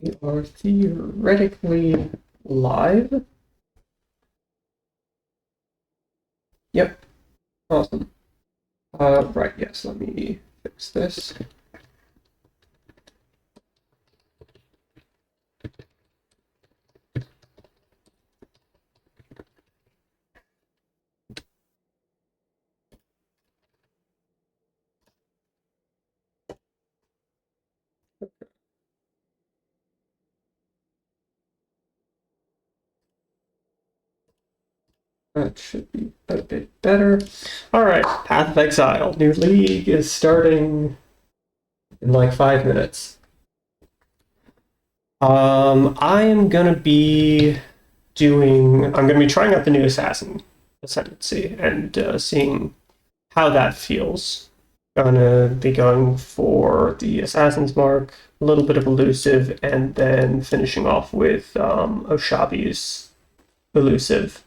We are theoretically live. Yep, awesome. Right, yes, let me fix this. That should be a bit better. All right, Path of Exile. New league is starting in like 5 minutes. I am gonna be I'm gonna be trying out the new Assassin Ascendancy and seeing how that feels. Gonna be going for the Assassin's Mark, a little bit of Elusive, and then finishing off with Oshabi's Elusive.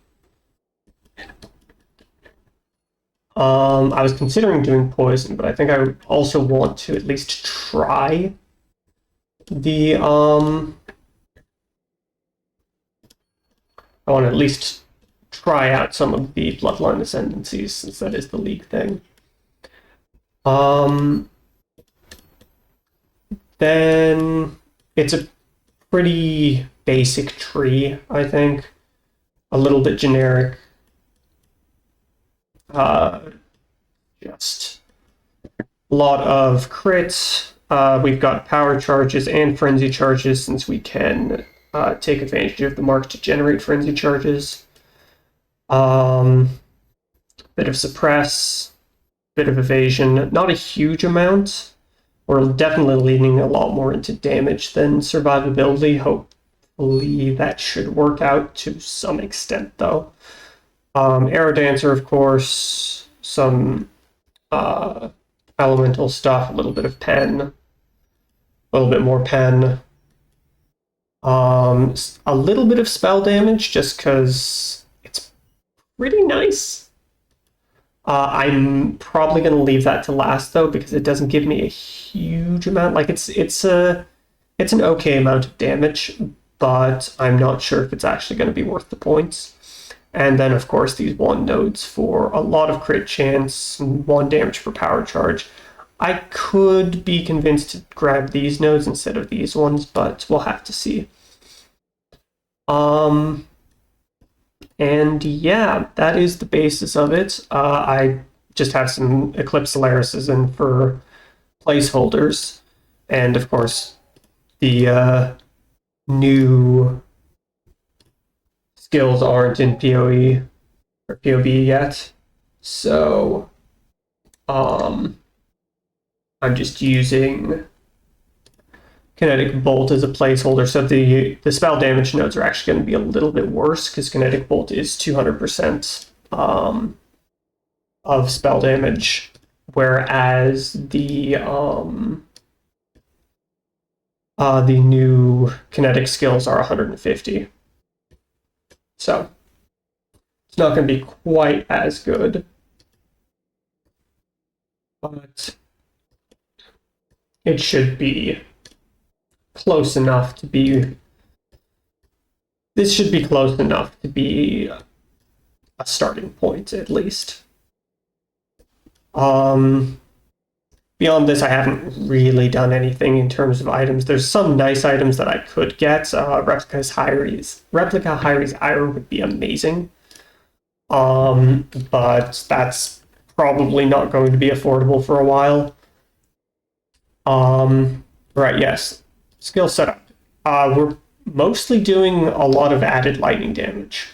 I was considering doing Poison, but I think I also want to at least try the I want to at least try out some of the Bloodline Ascendancies, since that is the league thing. Then it's a pretty basic tree, I think. A little bit generic. Just a lot of crits. We've got power charges and frenzy charges, since we can take advantage of the mark to generate frenzy charges. Bit of suppress, bit of evasion, not a huge amount. We're definitely leaning a lot more into damage than survivability. Hopefully that should work out to some extent, though. Arrow Dancer, of course, some elemental stuff, a little bit of pen, a little bit more pen. A little bit of spell damage, just because it's pretty nice. I'm probably going to leave that to last, though, because it doesn't give me a huge amount. Like, it's an okay amount of damage, but I'm not sure if it's actually going to be worth the points. And then, of course, these 1 nodes for a lot of crit chance, 1 damage per power charge. I could be convinced to grab these nodes instead of these ones, but we'll have to see. And yeah, that is the basis of it. I just have some Eclipse Solarises in for placeholders. And of course, the new skills aren't in PoE or PoB yet. So I'm just using Kinetic Bolt as a placeholder, so the spell damage nodes are actually going to be a little bit worse, because Kinetic Bolt is 200% of spell damage, whereas the new kinetic skills are 150. So it's not going to be quite as good, but it should be close enough to be. This should be close enough to be a starting point, at least. Beyond this, I haven't really done anything in terms of items. There's some nice items that I could get. Replica Hyri's Ire would be amazing. But that's probably not going to be affordable for a while. Right, yes. Skill setup. We're mostly doing a lot of added lightning damage.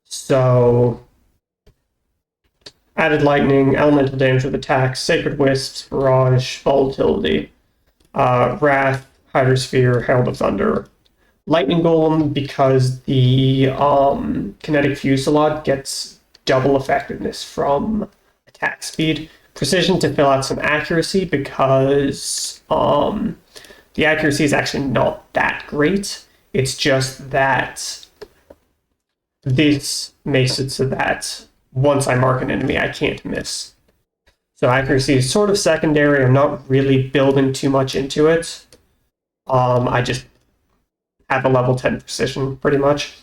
So, added lightning, elemental damage with attacks, sacred wisps, barrage, volatility, wrath, hydrosphere, herald of thunder, lightning golem, because the kinetic fusillade gets double effectiveness from attack speed. Precision to fill out some accuracy, because the accuracy is actually not that great. It's just that this makes it so that once I mark an enemy, I can't miss. So accuracy is sort of secondary. I'm not really building too much into it. I just have a level 10 precision pretty much.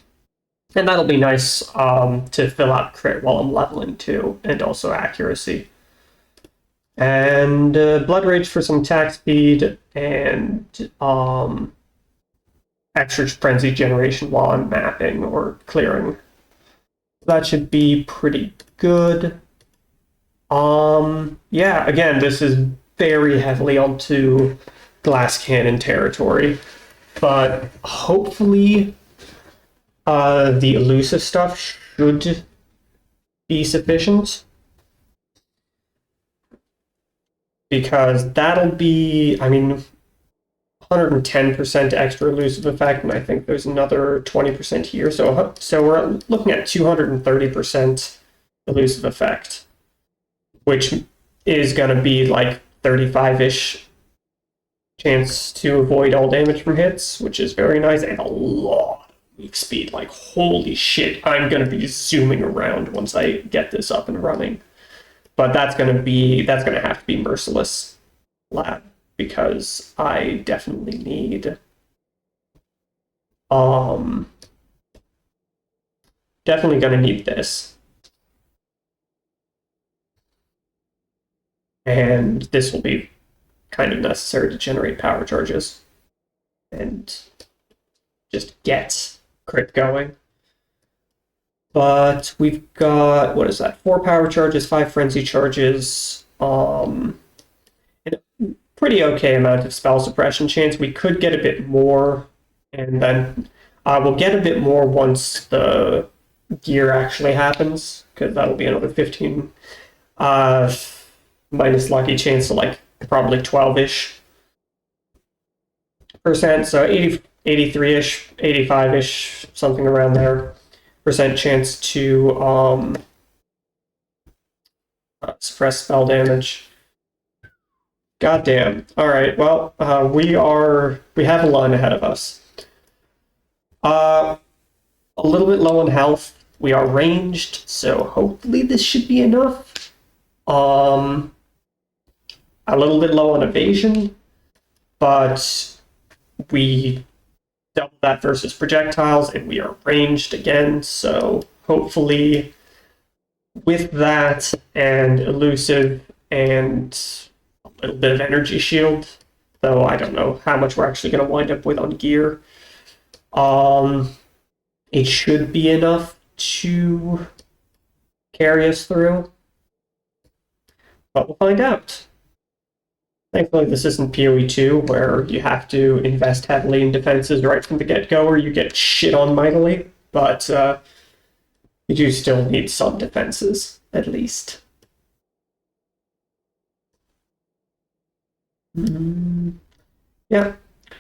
And that'll be nice to fill out crit while I'm leveling too, and also accuracy. And Blood Rage for some attack speed, and extra frenzy generation while I'm mapping or clearing. That should be pretty good. Yeah, again, this is very heavily onto glass cannon territory, but hopefully the elusive stuff should be sufficient, because that'll be, I mean, 110% extra elusive effect, and I think there's another 20% here. So we're looking at 230% elusive effect, which is going to be like 35-ish chance to avoid all damage from hits, which is very nice, and a lot of weak speed. Like, holy shit, I'm going to be zooming around once I get this up and running. But that's going to have to be merciless lab, because I definitely need definitely going to need this. And this will be kind of necessary to generate power charges and just get crit going. But we've got, what is that, 4 power charges, 5 frenzy charges, and a pretty okay amount of spell suppression chance. We could get a bit more, and then we'll get a bit more once the gear actually happens, because that'll be another 15 minus lucky chance to like probably 12-ish percent, so 83-ish, 85-ish, something around there percent chance to suppress spell damage. Goddamn. All right. Well, we have a line ahead of us. A little bit low on health. We are ranged, so hopefully this should be enough. A little bit low on evasion, but we double that versus projectiles, and we are ranged again, so hopefully with that and elusive and a little bit of energy shield, though I don't know how much we're actually going to wind up with on gear, it should be enough to carry us through, but we'll find out. Thankfully, this isn't PoE 2, where you have to invest heavily in defenses right from the get-go, or you get shit on mightily, but you do still need some defenses, at least. Yeah,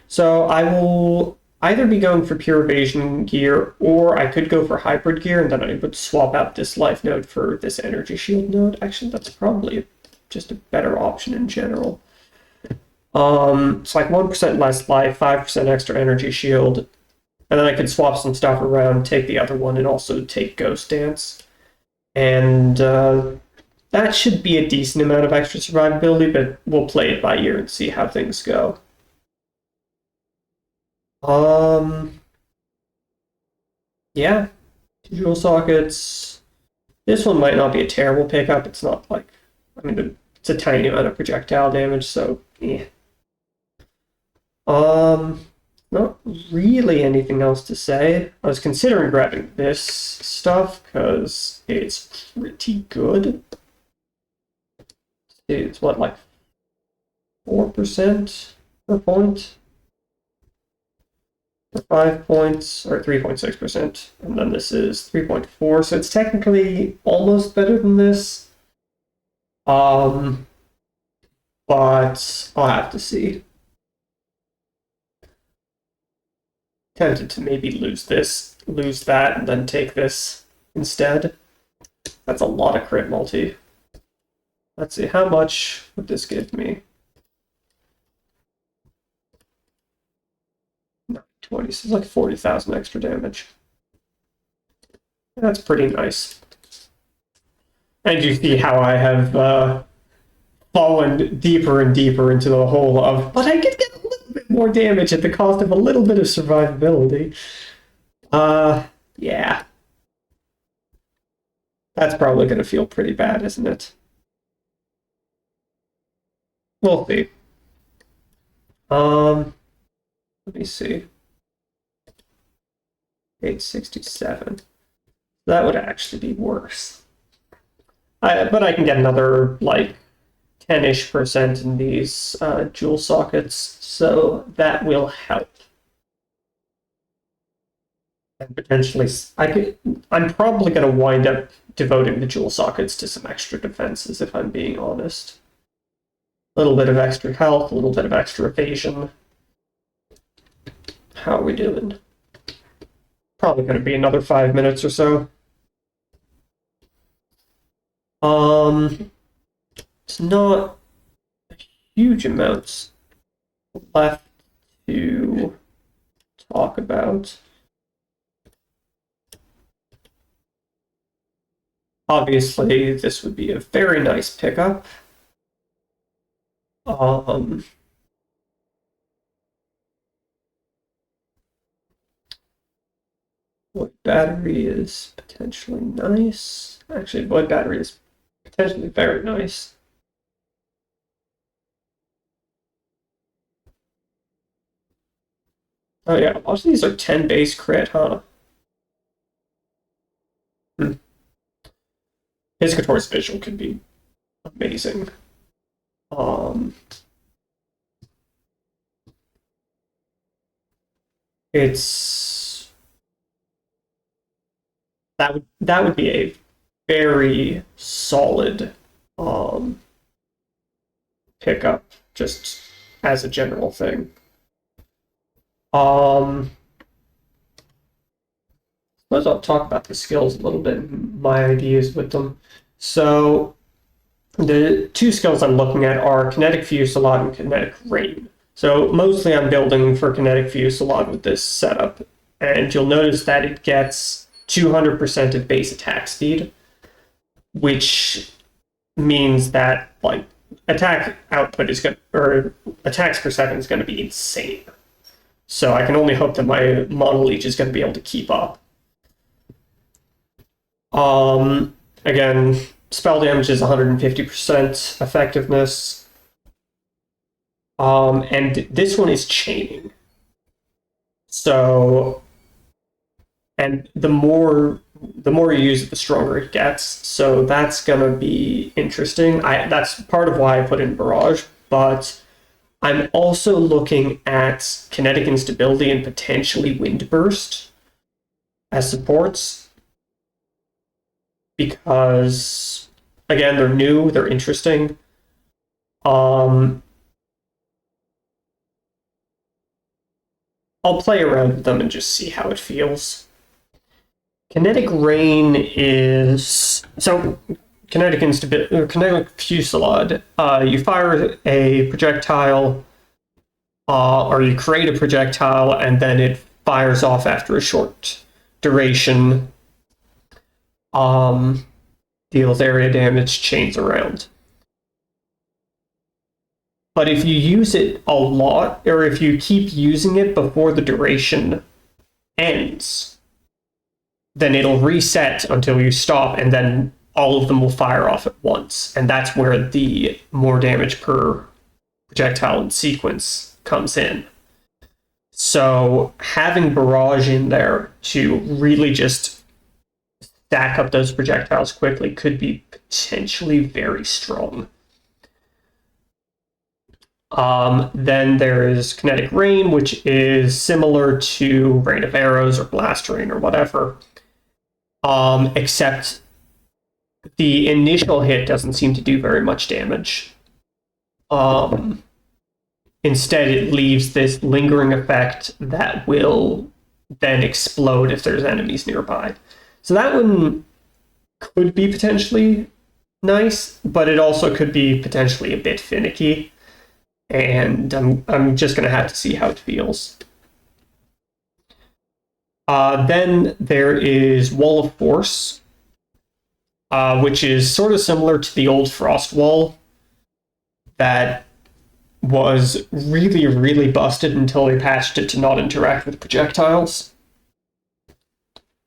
so I will either be going for pure evasion gear, or I could go for hybrid gear, and then I would swap out this life node for this energy shield node. Actually, that's probably just a better option in general. It's like 1% less life, 5% extra energy shield, and then I could swap some stuff around, take the other one, and also take Ghost Dance. And that should be a decent amount of extra survivability, but we'll play it by ear and see how things go. Yeah, 2 dual sockets. This one might not be a terrible pickup. It's not like, I mean, it's a tiny amount of projectile damage, so yeah. Not really anything else to say. I was considering grabbing this stuff because it's pretty good. It's what, like 4% per point? For 5 points, or 3.6%, and then this is 3.4, so it's technically almost better than this. But I'll have to see. Tempted to maybe lose that, and then take this instead. That's a lot of crit multi. Let's see, how much would this give me? 20, so it's like 40,000 extra damage. That's pretty nice. And you see how I have fallen deeper and deeper into the hole of, but I could get a little bit more damage at the cost of a little bit of survivability. Yeah. That's probably going to feel pretty bad, isn't it? We'll see. Let me see. 867. That would actually be worse. But I can get another, like, 10-ish% in these jewel sockets, so that will help. And potentially, I'm probably going to wind up devoting the jewel sockets to some extra defenses, if I'm being honest. A little bit of extra health, a little bit of extra evasion. How are we doing? Probably going to be another 5 minutes or so. It's not huge amounts left to talk about. Obviously, this would be a very nice pickup. Void battery is potentially nice. Actually, void battery is potentially very nice. Oh yeah, most of these are 10 base crit, huh? Piscator's visual could be amazing. It's that would be a very solid pickup, just as a general thing. Suppose I'll talk about the skills a little bit, and my ideas with them. So the two skills I'm looking at are Kinetic Fusillade and Kinetic Rain. So mostly I'm building for Kinetic Fusillade with this setup, and you'll notice that it gets 200% of base attack speed, which means that like attack output is going or attacks per second is going to be insane. So I can only hope that my Mono Leech is going to be able to keep up. Again, spell damage is 150% effectiveness. And this one is chaining. So, and the more you use it, the stronger it gets. So that's gonna be interesting. That's part of why I put in Barrage, but I'm also looking at kinetic instability and potentially Windburst as supports. Because again, they're new, they're interesting. I'll play around with them and just see how it feels. Kinetic Rain is so kinetic instability or kinetic fusillade. You fire a projectile, or you create a projectile, and then it fires off after a short duration. Deals area damage, chains around. But if you use it a lot, or if you keep using it before the duration ends, then it'll reset until you stop, and then all of them will fire off at once. And that's where the more damage per projectile in sequence comes in. So having Barrage in there to really just stack up those projectiles quickly could be potentially very strong. Then there is Kinetic Rain, which is similar to Rain of Arrows or Blast Rain or whatever, except the initial hit doesn't seem to do very much damage. Instead, it leaves this lingering effect that will then explode if there's enemies nearby. So that one could be potentially nice, but it also could be potentially a bit finicky. And I'm just going to have to see how it feels. Then there is Wall of Force, which is sort of similar to the old Frost Wall that was really, really busted until they patched it to not interact with projectiles.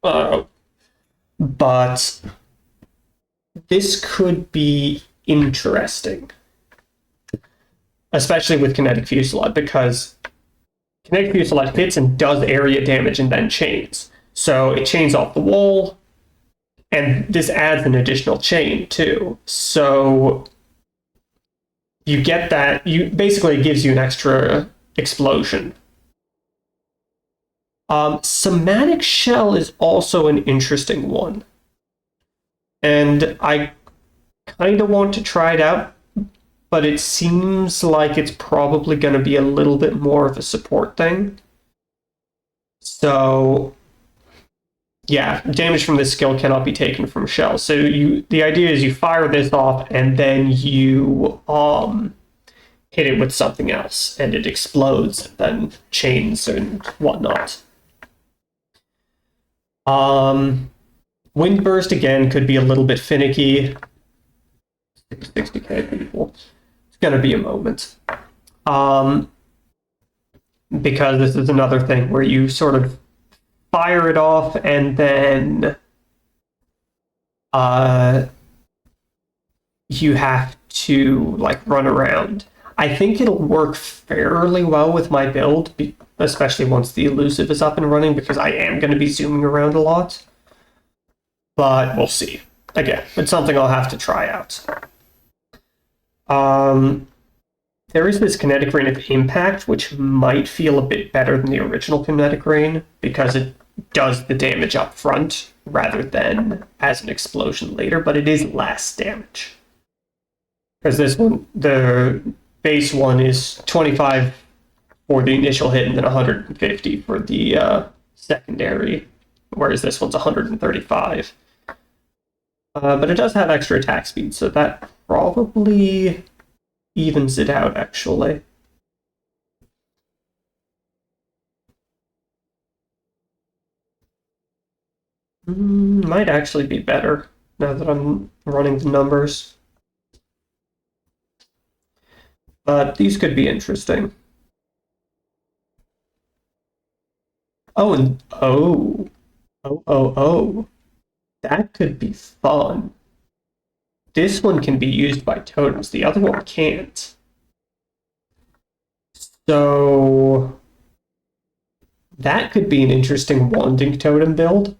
But this could be interesting, especially with Kinetic Fusillade, because Kinetic Fusillade hits and does area damage and then chains. So it chains off the wall, and this adds an additional chain too. So you get that, you basically it gives you an extra explosion. Somatic Shell is also an interesting one. And I kind of want to try it out, but it seems like it's probably going to be a little bit more of a support thing. So, yeah, damage from this skill cannot be taken from Shell. So the idea is you fire this off and then you hit it with something else, and it explodes, and then chains and whatnot. Windburst again could be a little bit finicky. 60k people. It's gonna be a moment. Because this is another thing where you sort of fire it off and then you have to like run around. I think it'll work fairly well with my build, especially once the elusive is up and running, because I am going to be zooming around a lot. But we'll see. Again, it's something I'll have to try out. There is this Kinetic Rain of Impact, which might feel a bit better than the original Kinetic Rain, because it does the damage up front rather than as an explosion later, but it is less damage. Because this one, the base one is 25 for the initial hit and then 150 for the secondary, whereas this one's 135. But it does have extra attack speed, so that probably evens it out, actually. Might actually be better now that I'm running the numbers. But these could be interesting. Oh, and oh. That could be fun. This one can be used by totems, the other one can't. So that could be an interesting wanding totem build.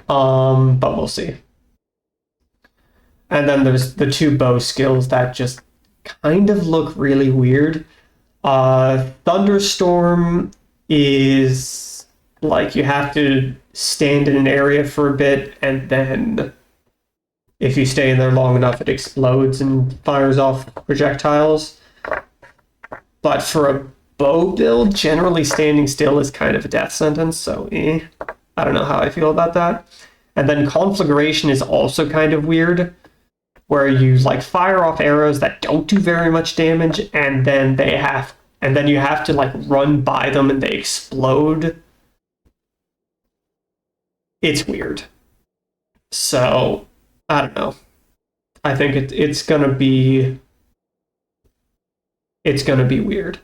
But we'll see. And then there's the two bow skills that just kind of look really weird. Thunderstorm is like you have to stand in an area for a bit, and then if you stay in there long enough, it explodes and fires off projectiles. But for a bow build, generally standing still is kind of a death sentence, so I don't know how I feel about that. And then Conflagration is also kind of weird, where you like fire off arrows that don't do very much damage, and then you have to like run by them and they explode. It's weird. So I don't know. I think it's gonna be weird.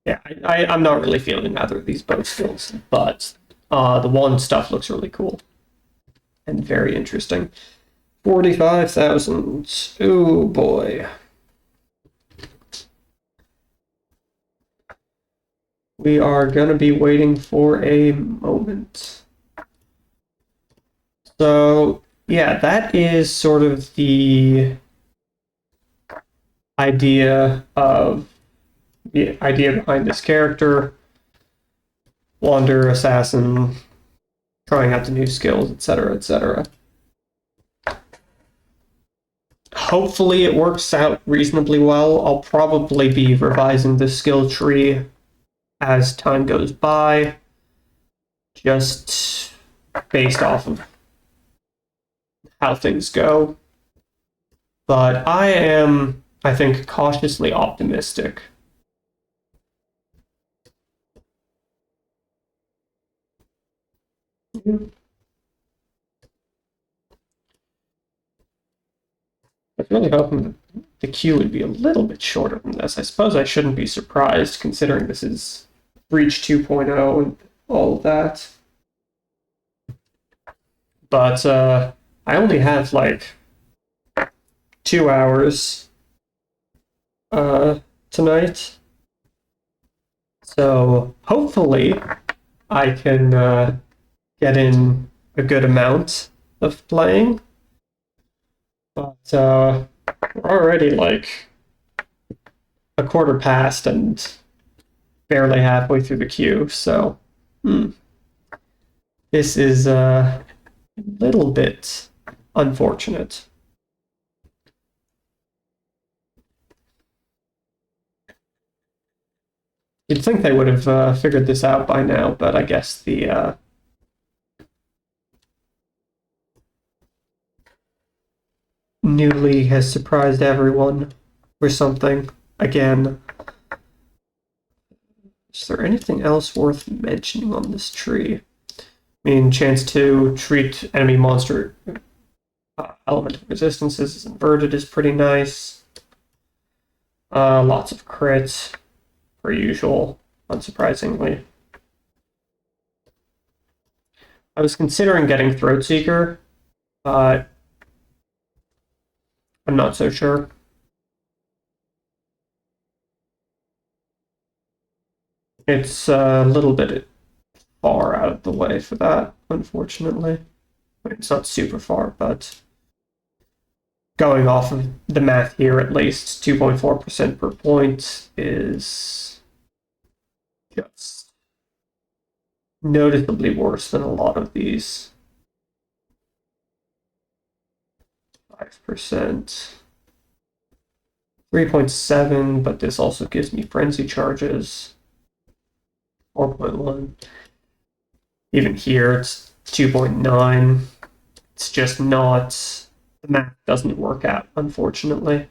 Yeah, I'm not really feeling either of these bow skills, but the one stuff looks really cool and very interesting. 45,000. Oh boy. We are gonna be waiting for a moment. So yeah, that is sort of the idea behind this character. Wander, assassin, trying out the new skills, etc., etc. Hopefully it works out reasonably well. I'll probably be revising the skill tree as time goes by, just based off of how things go. But I am, I think, cautiously optimistic. I was really hoping the queue would be a little bit shorter than this. I suppose I shouldn't be surprised considering this is Breach 2.0 and all of that. But I only have like 2 hours tonight. So hopefully I can get in a good amount of playing. But we're already like a quarter past and barely halfway through the queue, so this is a little bit unfortunate. You'd think they would have figured this out by now, but I guess the new league has surprised everyone or something again. Is there anything else worth mentioning on this tree? I mean, chance to treat enemy monster element of resistances is inverted is pretty nice. Lots of crits, per usual, unsurprisingly. I was considering getting Throatseeker, but I'm not so sure. It's a little bit far out of the way for that, unfortunately. It's not super far, but going off of the math here, at least 2.4% per point is just noticeably worse than a lot of these. 5%. 3.7, but this also gives me frenzy charges. 4.1. Even here, it's 2.9. It's just not, the math doesn't work out, unfortunately.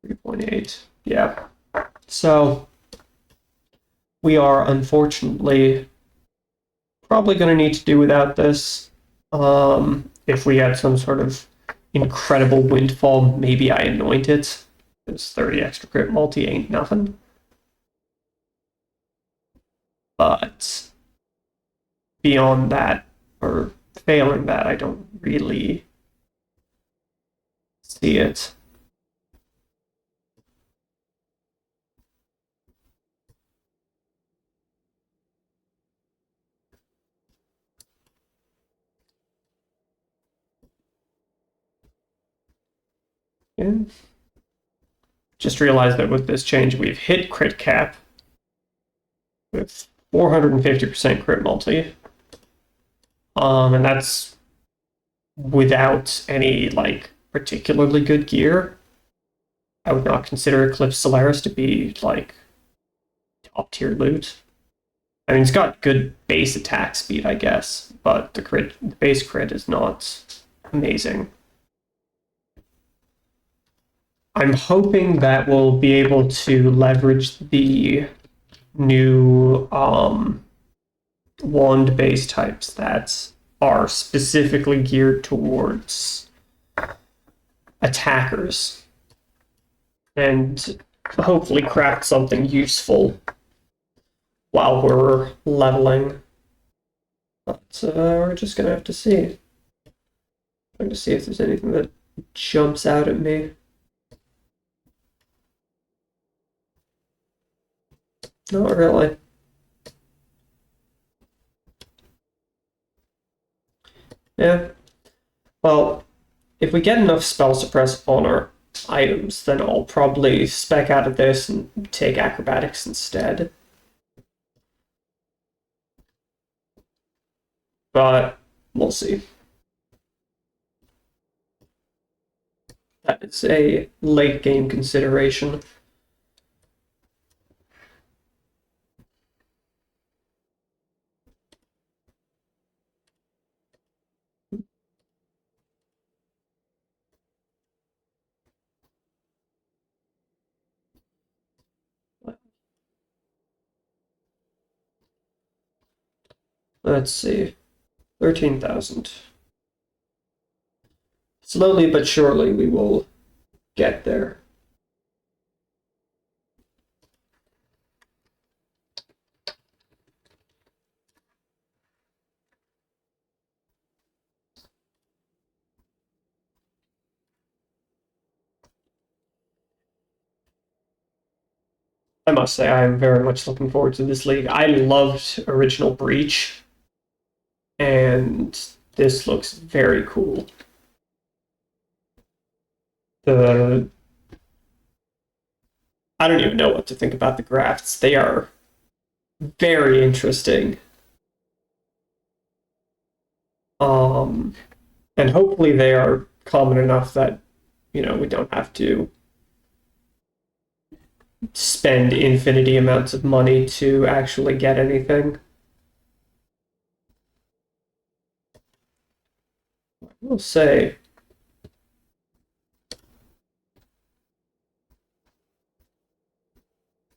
3.8, yeah. So, we are unfortunately probably going to need to do without this. If we had some sort of incredible windfall, maybe I anoint it. It's 30 extra crit multi ain't nothing. But beyond that, or failing that, I don't really see it. Yeah. Just realized that with this change, we've hit crit cap with 450% crit multi. And that's without any like particularly good gear. I would not consider Eclipse Solaris to be like top tier loot. I mean, it's got good base attack speed, I guess, but the base crit is not amazing. I'm hoping that we'll be able to leverage the new wand base types that are specifically geared towards attackers and hopefully craft something useful while we're leveling. But we're just gonna have to see. I'm going to see if there's anything that jumps out at me. Not really. Yeah. Well, if we get enough spell suppress on our items, then I'll probably spec out of this and take acrobatics instead. But we'll see. That is a late game consideration. Let's see. 13,000. slowly but surely we will get there. I must say, I am very much looking forward to this league. I loved Original Breach, and this looks very cool. The I don't even know what to think about the grafts. They are very interesting. Um, and hopefully they are common enough that, we don't have to spend infinity amounts of money to actually get anything. I will say,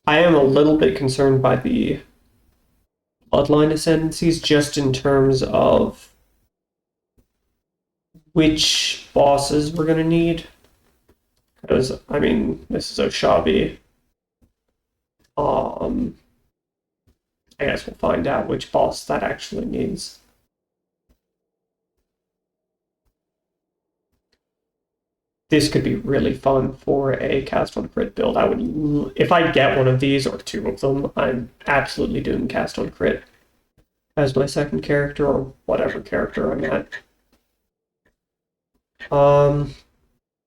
I am a little bit concerned by the bloodline ascendancies just in terms of which bosses we're going to need. Because, I mean, this is Oshabi. I guess we'll find out which boss that actually needs. This could be really fun for a cast on crit build. If I get one of these or two of them, I'm absolutely doing cast on crit as my second character or whatever character I'm at.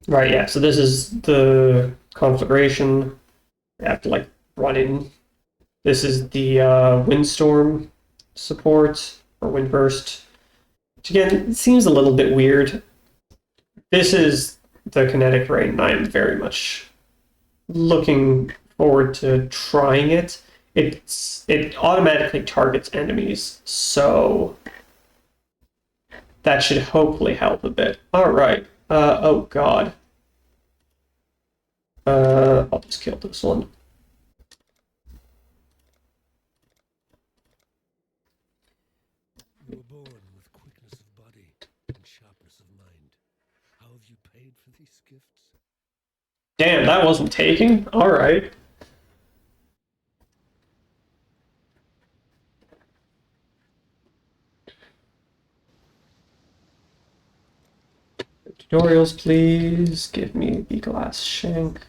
Right, yeah. So this is the conflagration. We have to run in. This is the windstorm support or windburst, which again seems a little bit weird. This is the kinetic rain, and I am very much looking forward to trying it. It automatically targets enemies, so that should hopefully help a bit. All right. Oh god. I'll just kill this one. You were born with quickness of body and sharpness of mind. How have you paid for these gifts? Damn, that wasn't taking? Alright. Tutorials, please. Give me the glass shank.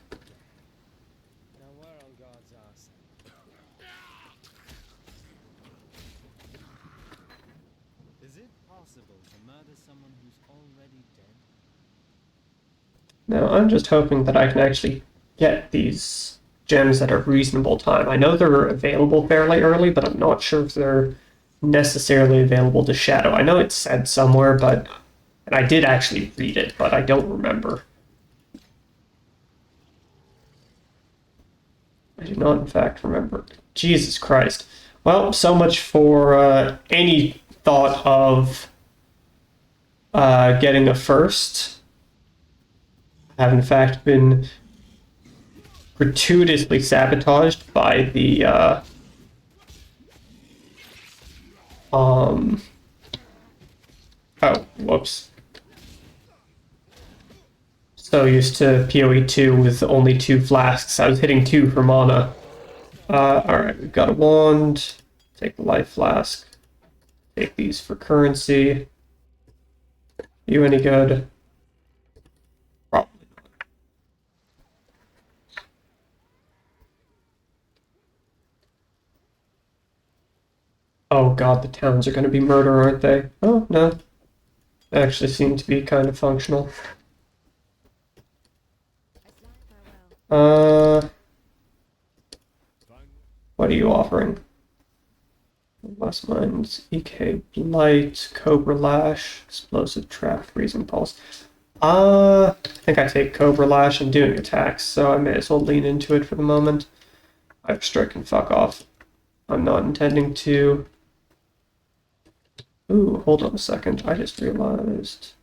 Now where on God's arse? Is it possible to murder someone who's already dead? Now, I'm just hoping that I can actually get these gems at a reasonable time. I know they're available fairly early, but I'm not sure if they're necessarily available to Shadow. I know it said somewhere, and I did actually read it, but I don't remember. I do not, in fact, remember. Jesus Christ. Well, so much for any thought of getting a first. I have, in fact, been gratuitously sabotaged by the oh, whoops. So used to PoE 2 with only 2 flasks. I was hitting 2 for mana. Alright, we've got a wand. Take the life flask. Take these for currency. You any good? Probably not. Oh god, the towns are going to be murder, aren't they? Oh, no. They actually seem to be kind of functional. What are you offering? Less Mines, EK Blight, Cobra Lash, Explosive Trap, Freezing Pulse. I think I take Cobra Lash. I'm doing attacks, so I may as well lean into it for the moment. I've Strike and fuck off. I'm not intending to. Ooh, hold on a second. I just realized.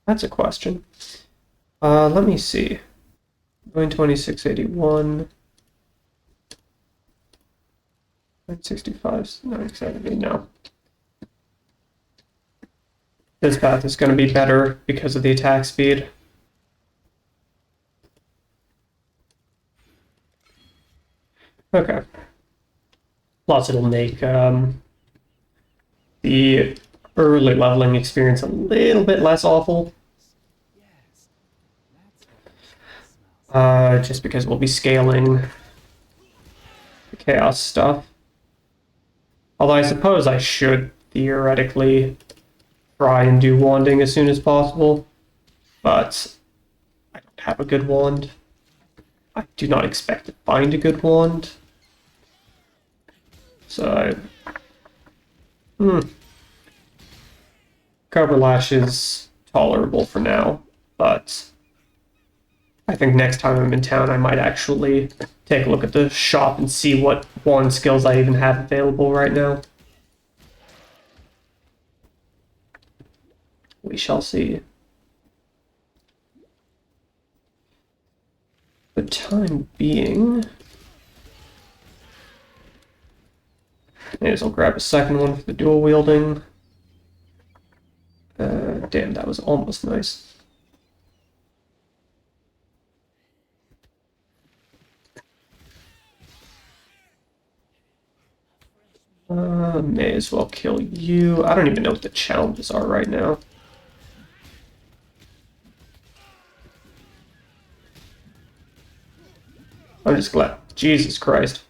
That's a question. Let me see. Going 2681. 965, 970, no. This path is going to be better because of the attack speed. Okay. Plus, it'll make the early leveling experience a little bit less awful. Just because we'll be scaling the chaos stuff. Although I suppose I should theoretically try and do wanding as soon as possible, but I don't have a good wand. I do not expect to find a good wand. So, Cover Lash is tolerable for now, but I think next time I'm in town I might actually take a look at the shop and see what wand skills I even have available right now. We shall see. For the time being, may as well grab a second one for the dual wielding. Damn, that was almost nice. May as well kill you. I don't even know what the challenges are right now. I'm just glad. Jesus Christ.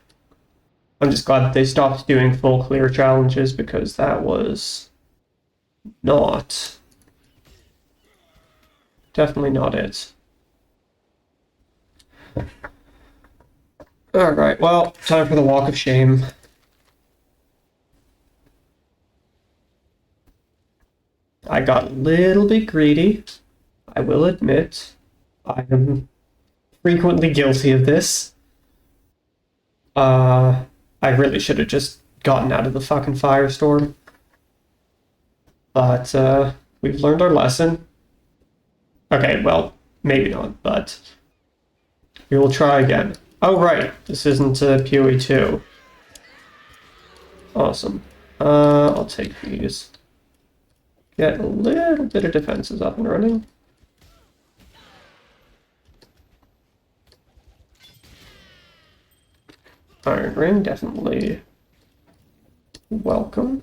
I'm just glad that they stopped doing full clear challenges because that was not. Definitely not it. Alright, well, time for the Walk of Shame. I got a little bit greedy, I will admit. I am frequently guilty of this. I really should have just gotten out of the fucking firestorm. But, we've learned our lesson. Okay, well, maybe not, but we will try again. Oh, right, this isn't PoE 2. Awesome. I'll take these. Get a little bit of defenses up and running. Iron Ring, definitely welcome.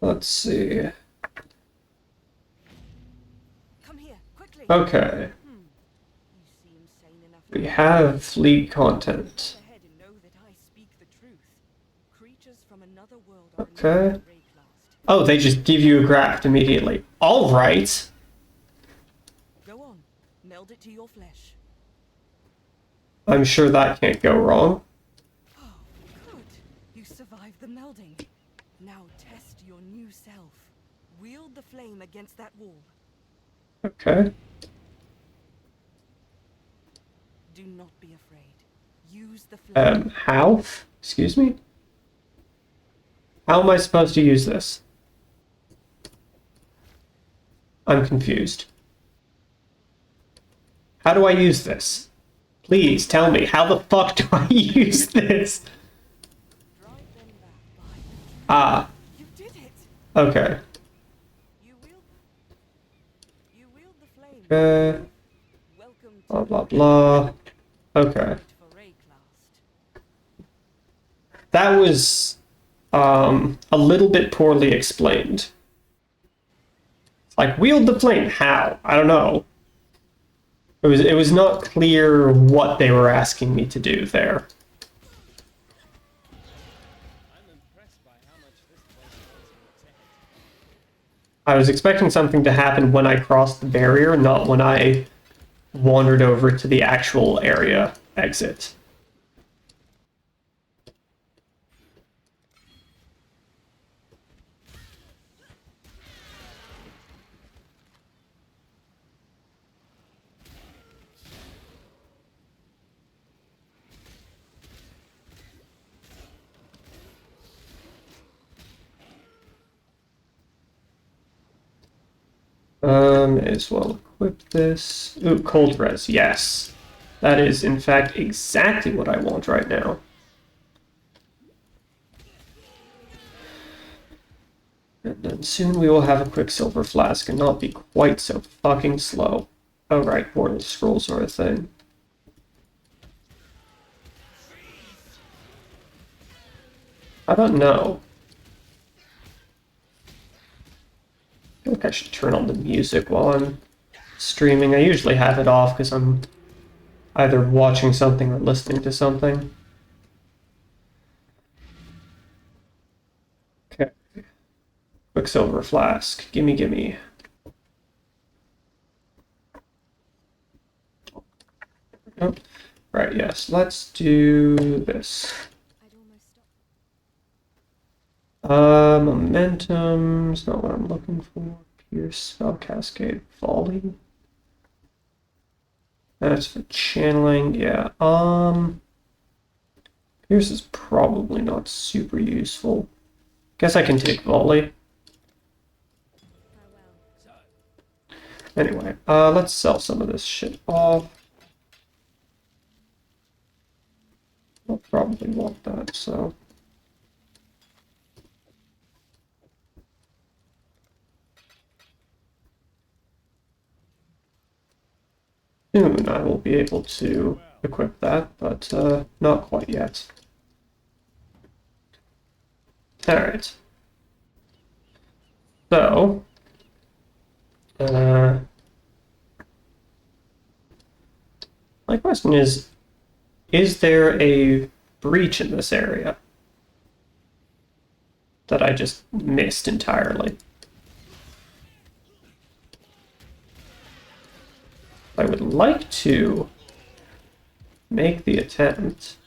Let's see. Come here, quickly. Okay. You seem sane enough We have fleet content. ahead and know that I speak the truth. Creatures from another world are Okay. not raycast. Oh, they just give you a graft immediately. Alright. Go on, meld it to your flesh. I'm sure that can't go wrong. Oh, good. You survived the melding. Now test your new self. Wield the flame against that wall. Okay. Do not be afraid. Use the flame. How? Excuse me? How am I supposed to use this? I'm confused. How do I use this? Please tell me, how the fuck do I use this? Drive them back behind the tree. Ah, You did it. okay. You wield the flame. Welcome to Blah, blah, blah. Okay. for Rayclast. That was, a little bit poorly explained. Like, wield the flame, how? I don't know. It was not clear what they were asking me to do there. I was expecting something to happen when I crossed the barrier, not when I wandered over to the actual area exit. May as well equip this. Ooh, cold res, yes. That is, in fact, exactly what I want right now. And then soon we will have a Quicksilver Flask and not be quite so fucking slow. Oh right, Mortal Scrolls are a thing. I don't know. I think I should turn on the music while I'm streaming. I usually have it off because I'm either watching something or listening to something. Okay. Quicksilver Flask. Gimme, gimme. Oh, right, yes. Let's do this. Momentum's not what I'm looking for. Pierce, Spell Cascade, Volley. That's for channeling, yeah. Pierce is probably not super useful. Guess I can take Volley. Anyway, let's sell some of this shit off. I'll probably want that, so. Soon I will be able to equip that, but not quite yet. Alright. So, my question is there a breach in this area that I just missed entirely? I would like to make the attempt,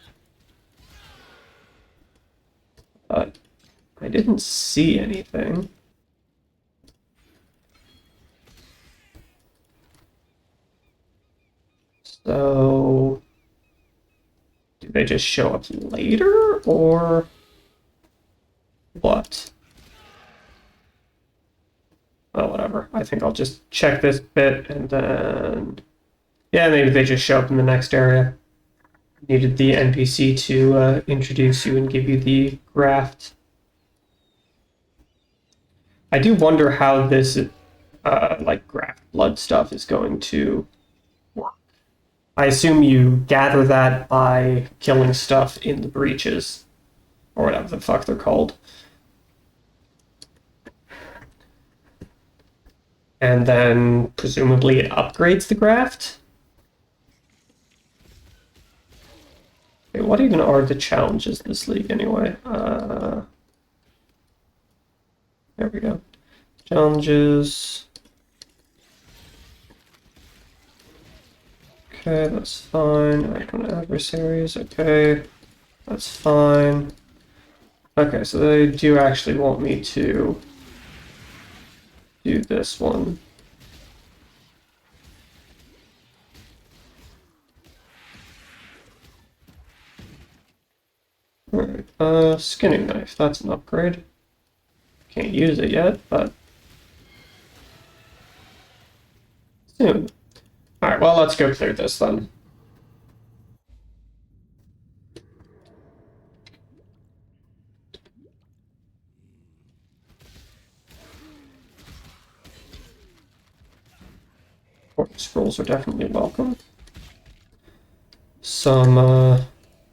but I didn't see anything. So, do they just show up later, or what? Well, whatever. I think I'll just check this bit, and then... Yeah, maybe they just show up in the next area. Needed the NPC to introduce you and give you the graft. I do wonder how this, like, graft blood stuff is going to work. I assume you gather that by killing stuff in the breaches, or whatever the fuck they're called. And then, presumably, it upgrades the graft? Okay, what even are the challenges this league, anyway? There we go. Challenges. Okay, that's fine. Icon adversaries, okay. That's fine. Okay, so they do actually want me to do this one. Alright, skinning knife, that's an upgrade. Can't use it yet, but soon. Alright, well, let's go clear this then. Scrolls are definitely welcome. Some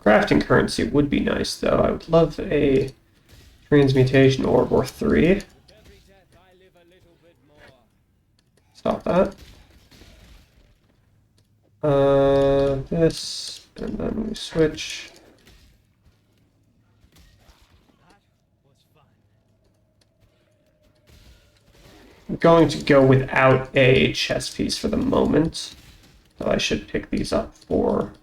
crafting currency would be nice, though. I would love a transmutation orb or 3. Stop that. This, and then we switch. I'm going to go without a chest piece for the moment, so I should pick these up for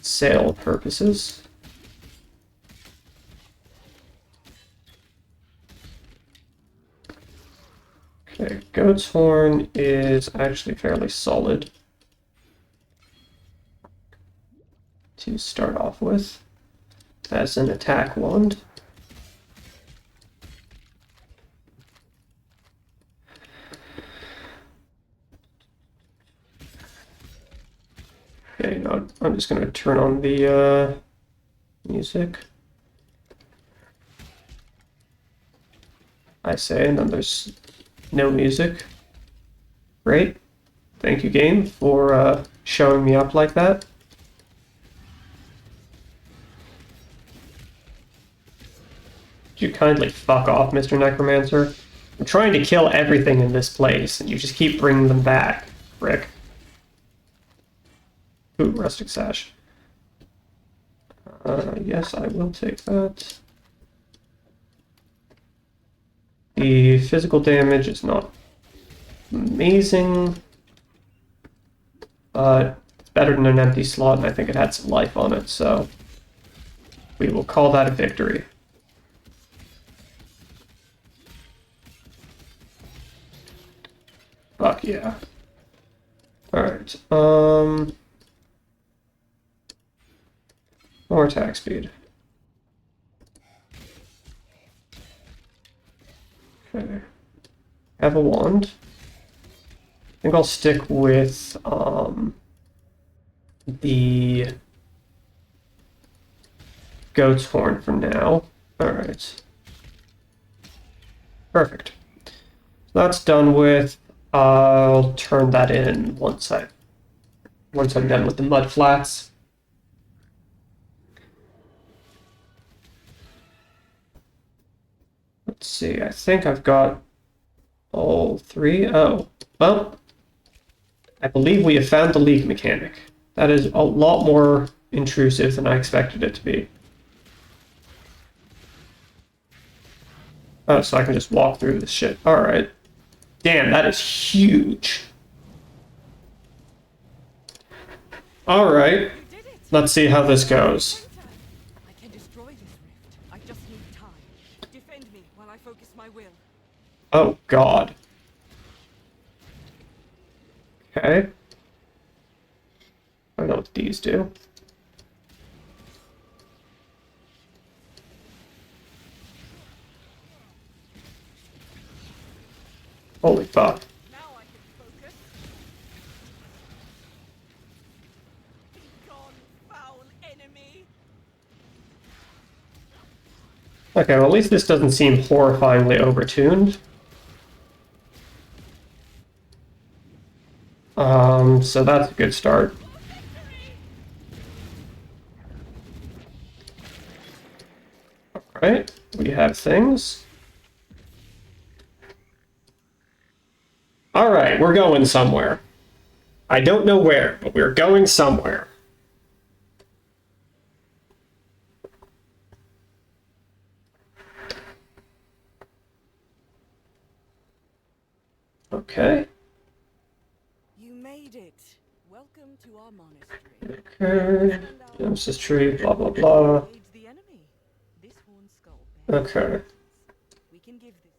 sale purposes. Okay, Goat's Horn is actually fairly solid to start off with as an attack wand. Okay, now I'm just gonna turn on the music. I say, and then there's no music. Great. Thank you, game, for showing me up like that. Could you kindly fuck off, Mr. Necromancer? I'm trying to kill everything in this place, and you just keep bringing them back, Rick. Ooh, rustic sash. Yes, I will take that. The physical damage is not amazing, but it's better than an empty slot, and I think it had some life on it, so we will call that a victory. Fuck yeah. Alright, more attack speed. Okay. Have a wand. I think I'll stick with, the goat's horn for now. Alright. Perfect. So that's done with. I'll turn that in once I'm done with the mud flats. Let's see, I think I've got all three. Oh, well, I believe we have found the league mechanic. That is a lot more intrusive than I expected it to be. Oh, so I can just walk through this shit. Alright. Damn, that is huge. Alright. You did it! Let's see how this goes. I can destroy this rift. I just need time. Defend me while I focus my will. Oh, God. Okay. I don't know what these do. Holy fuck. Now I can focus. Be gone, foul enemy. Okay, well, at least this doesn't seem horrifyingly overtuned. So that's a good start. Alright, we have things. Alright, we're going somewhere. I don't know where, but we're going somewhere. Okay. You made it. Welcome to our monastery. Okay. Nemesis tree, blah blah blah. Aids the enemy. This horn skull. Okay. We can give this.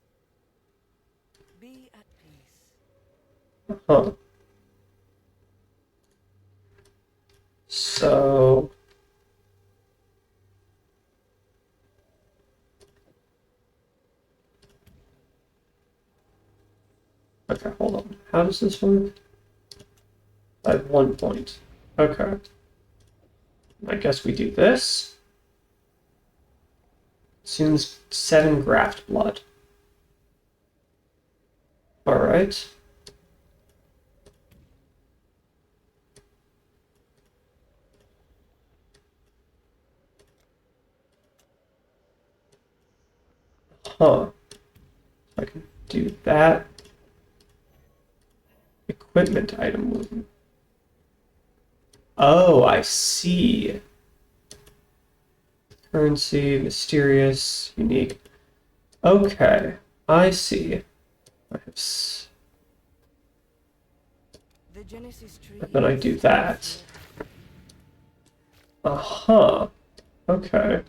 Be at peace. Huh. So. Okay, hold on. How does this work? I have 1 point. Okay. I guess we do this. Consumes 7 graft blood. Alright. Huh. I can do that. Equipment item movement. Oh, I see. Currency, mysterious, unique. Okay, I see. I have The Genesis tree. then I do that. Uh-huh. Okay.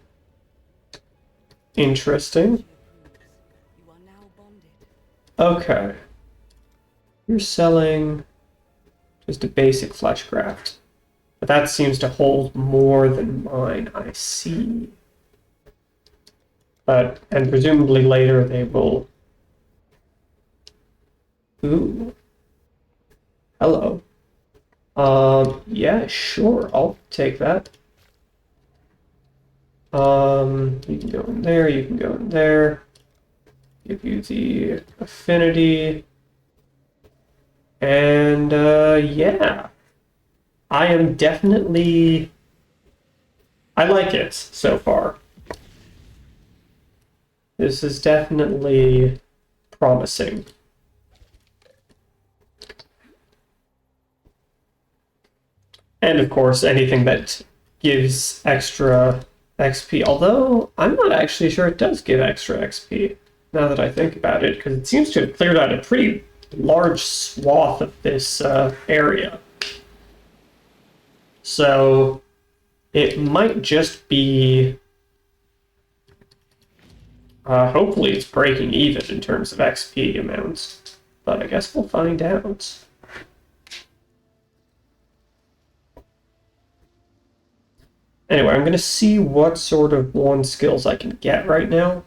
Interesting. You are now bonded. Okay. You're selling just a basic flesh graft. But that seems to hold more than mine. I see. But, and presumably later they will... Ooh. Hello. Yeah. Yeah, sure, I'll take that. You can go in there, you can go in there. Give you the affinity. And, yeah. I am definitely... I like it so far. This is definitely promising. And of course, anything that gives extra XP. Although, I'm not actually sure it does give extra XP, now that I think about it, because it seems to have cleared out a pretty large swath of this area. So, it might just be... hopefully it's breaking even in terms of XP amounts. But I guess we'll find out. Anyway, I'm going to see what sort of wand skills I can get right now,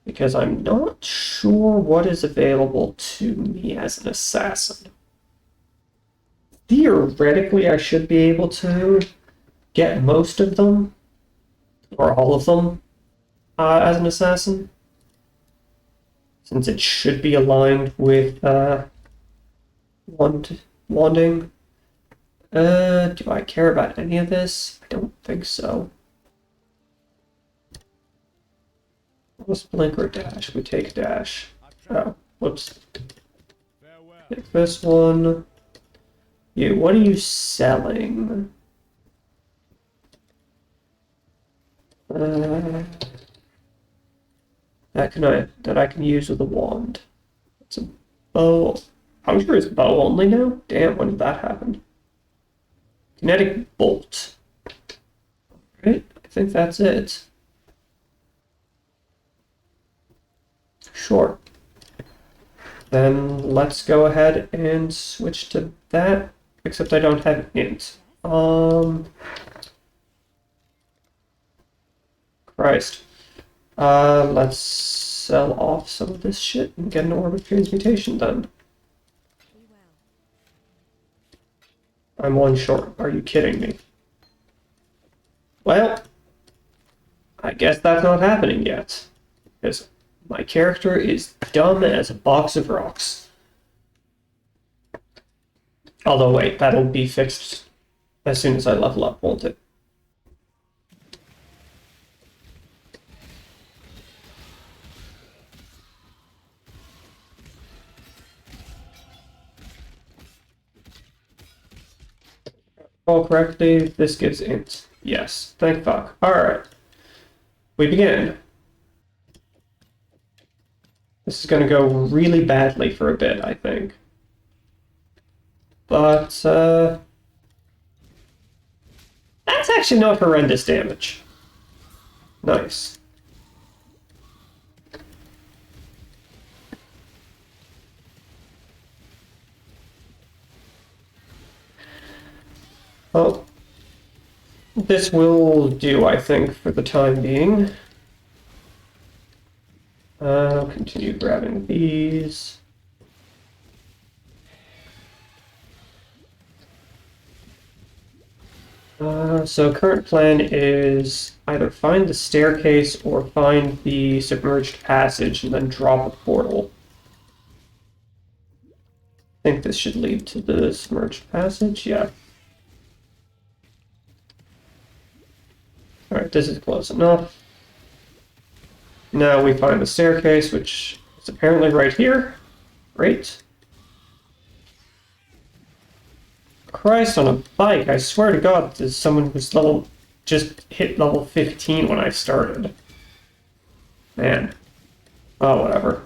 because I'm not sure what is available to me as an assassin. Theoretically, I should be able to get most of them, or all of them, as an assassin, since it should be aligned with wanding. Do I care about any of this? I don't think so. Let's blink or dash. We take dash. Oh, whoops. Take this one. You, what are you selling? That I can use with a wand. It's a bow. How sure is bow only now? Damn, when did that happen? Kinetic bolt. Right, I think that's it. Sure. Then let's go ahead and switch to that. Except I don't have int. Christ. Let's sell off some of this shit and get an orb of transmutation done. I'm one short. Are you kidding me? Well, I guess that's not happening yet. Because my character is dumb as a box of rocks. Although, wait, that'll be fixed as soon as I level up, won't it? All correctly, this gives int. Yes, thank fuck. Alright. We begin. This is going to go really badly for a bit, I think. But, that's actually not horrendous damage. Nice. Well, this will do, I think, for the time being. I'll continue grabbing these. So current plan is either find the staircase or find the submerged passage and then drop a portal. I think this should lead to the submerged passage, yeah. Alright, this is close enough. Now we find the staircase, which is apparently right here. Great. Christ on a bike, I swear to God, there's someone who's just hit level 15 when I started. Man. Oh, whatever.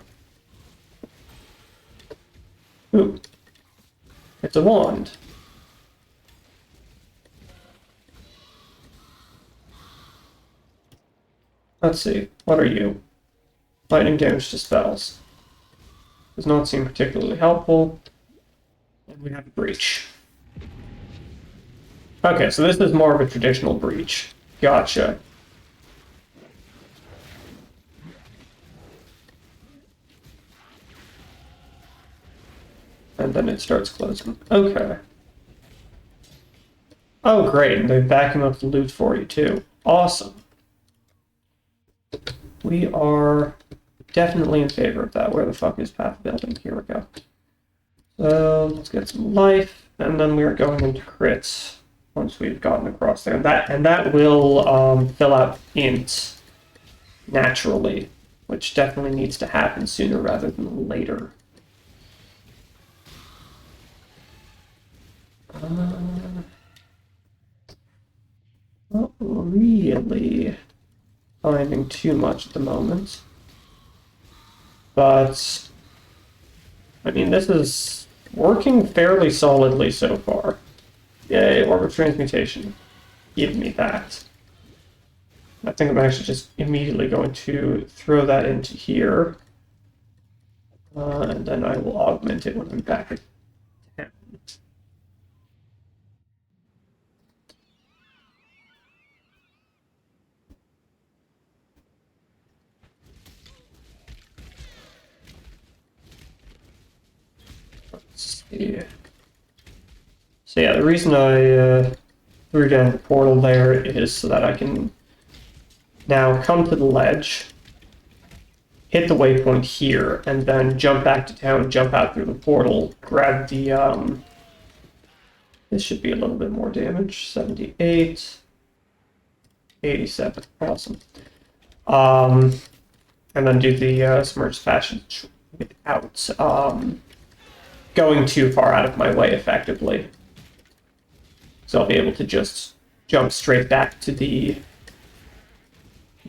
Ooh. It's a wand. Let's see. What are you? Lightning damage to spells. Does not seem particularly helpful. And we have a breach. Okay, so this is more of a traditional breach. Gotcha. And then it starts closing. Okay. Oh, great. And they vacuum up the loot for you, too. Awesome. We are definitely in favor of that. Where the fuck is path building? Here we go. So let's get some life, and then we are going into crits once we've gotten across there. And that will fill out int naturally, which definitely needs to happen sooner rather than later. Not really finding too much at the moment. But, I mean, this is working fairly solidly so far. Yay, orbit transmutation. Give me that. I think I'm actually just immediately going to throw that into here. And then I will augment it when I'm back at 10. Let's see. So yeah, the reason I threw down the portal there is so that I can now come to the ledge, hit the waypoint here, and then jump back to town, jump out through the portal, grab the, this should be a little bit more damage, 78, 87, awesome. And then do the submerged passage without going too far out of my way effectively. So I'll be able to just jump straight back to the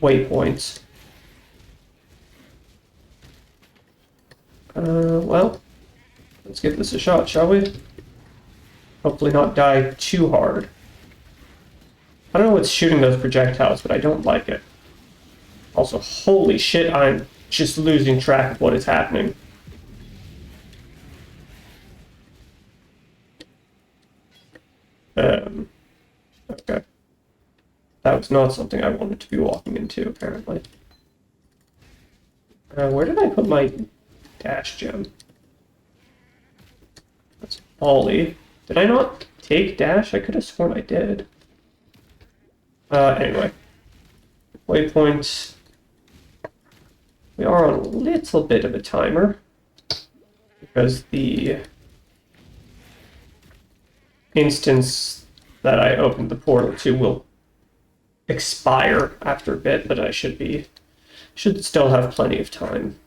waypoints. Well, let's give this a shot, shall we? Hopefully not die too hard. I don't know what's shooting those projectiles, but I don't like it. Also, holy shit, I'm just losing track of what is happening. Okay. That was not something I wanted to be walking into, apparently. Where did I put my dash gem? That's Ollie. Did I not take dash? I could have sworn I did. Anyway. Waypoint. We are on a little bit of a timer. Because the instance that I opened the portal to will expire after a bit, but I should still have plenty of time.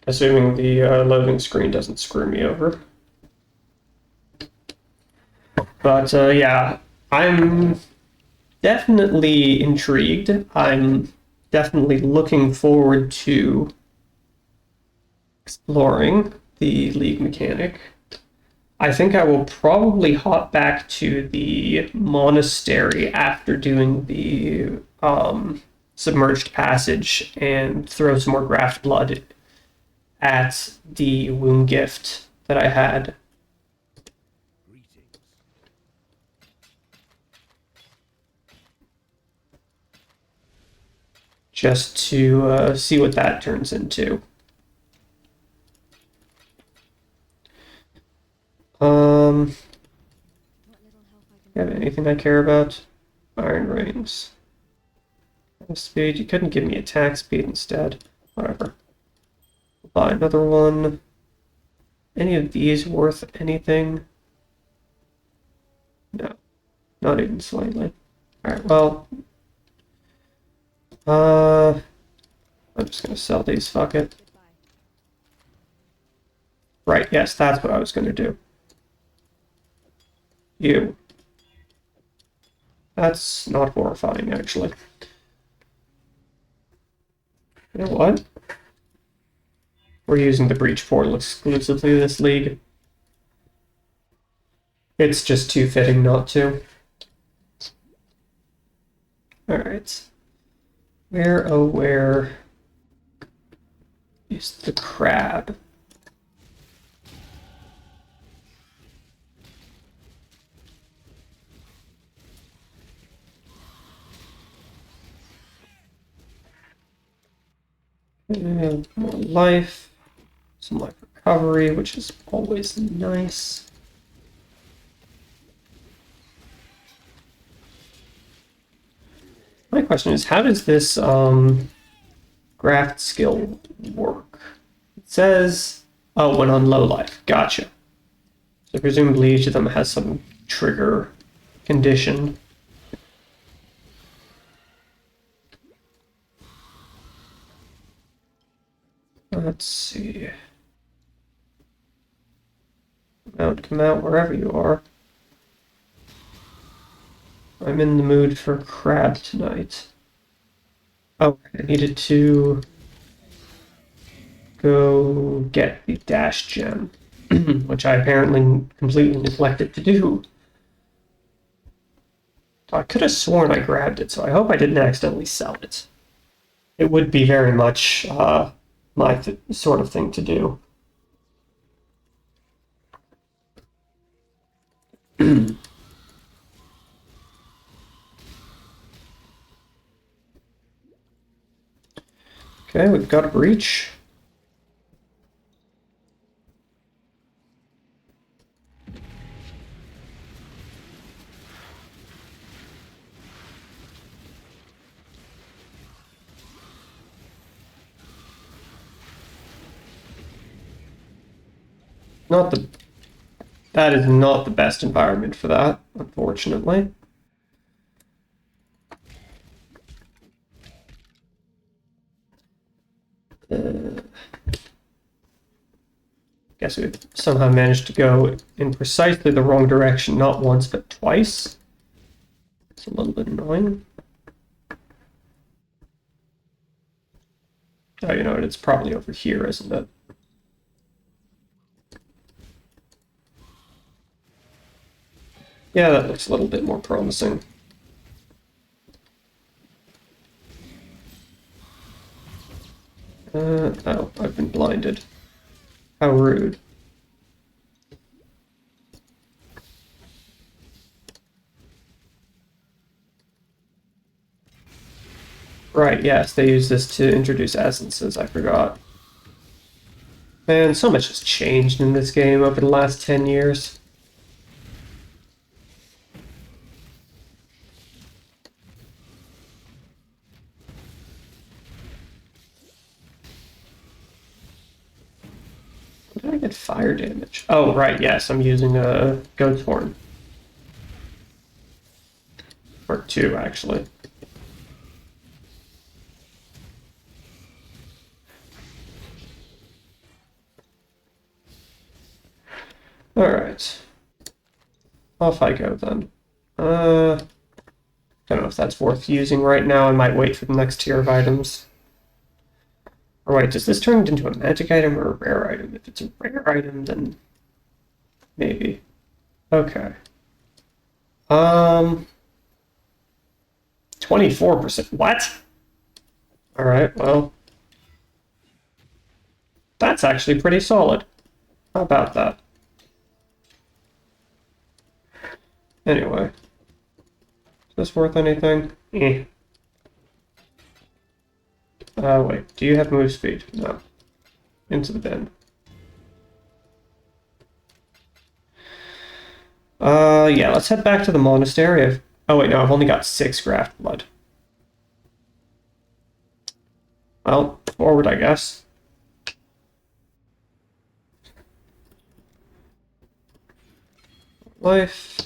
Assuming the loading screen doesn't screw me over. But yeah, I'm definitely intrigued. I'm definitely looking forward to exploring the League mechanic. I think I will probably hop back to the monastery after doing the submerged passage and throw some more graft blood at the wound gift that I had. Greetings. Just to see what that turns into. Have anything I care about? Iron rings. Speed. You couldn't give me attack speed instead. Whatever. Buy another one. Any of these worth anything? No. Not even slightly. Alright, well. I'm just gonna sell these, fuck it. Right, yes, that's what I was gonna do. You. That's not horrifying, actually. You know what? We're using the breach portal exclusively this league. It's just too fitting not to. Alright. Where, oh where is the crab? And more life. Some life recovery, which is always nice. My question is, how does this graft skill work? It says, oh, when on low life. Gotcha. So presumably each of them has some trigger condition. Let's see. Come out wherever you are. I'm in the mood for crab tonight. Oh, I needed to go get the dash gem, which I apparently completely neglected to do. I could have sworn I grabbed it, so I hope I didn't accidentally sell it. It would be very much my sort of thing to do. Okay, we've got a breach. Not the That is not the best environment for that, unfortunately. Guess we've somehow managed to go in precisely the wrong direction, not once, but twice. It's a little bit annoying. Oh, you know what? It's probably over here, isn't it? Yeah, that looks a little bit more promising. Oh, I've been blinded. How rude. Right, yes, they use this to introduce essences, I forgot. Man, so much has changed in this game over the last 10 years. Did I get fire damage? Oh, right, yes, I'm using a goat's horn. Or two, actually. Alright. Off I go, then. Don't know if that's worth using right now. I might wait for the next tier of items. Or wait, does this turn it into a magic item or a rare item? If it's a rare item, then maybe. Okay. 24%. What? Alright, well. That's actually pretty solid. How about that? Anyway. Is this worth anything? Eh. Wait. Do you have move speed? No. Into the bin. Yeah, let's head back to the monastery. Oh, wait, no, I've only got 6 graft blood. Well, forward, I guess. Life.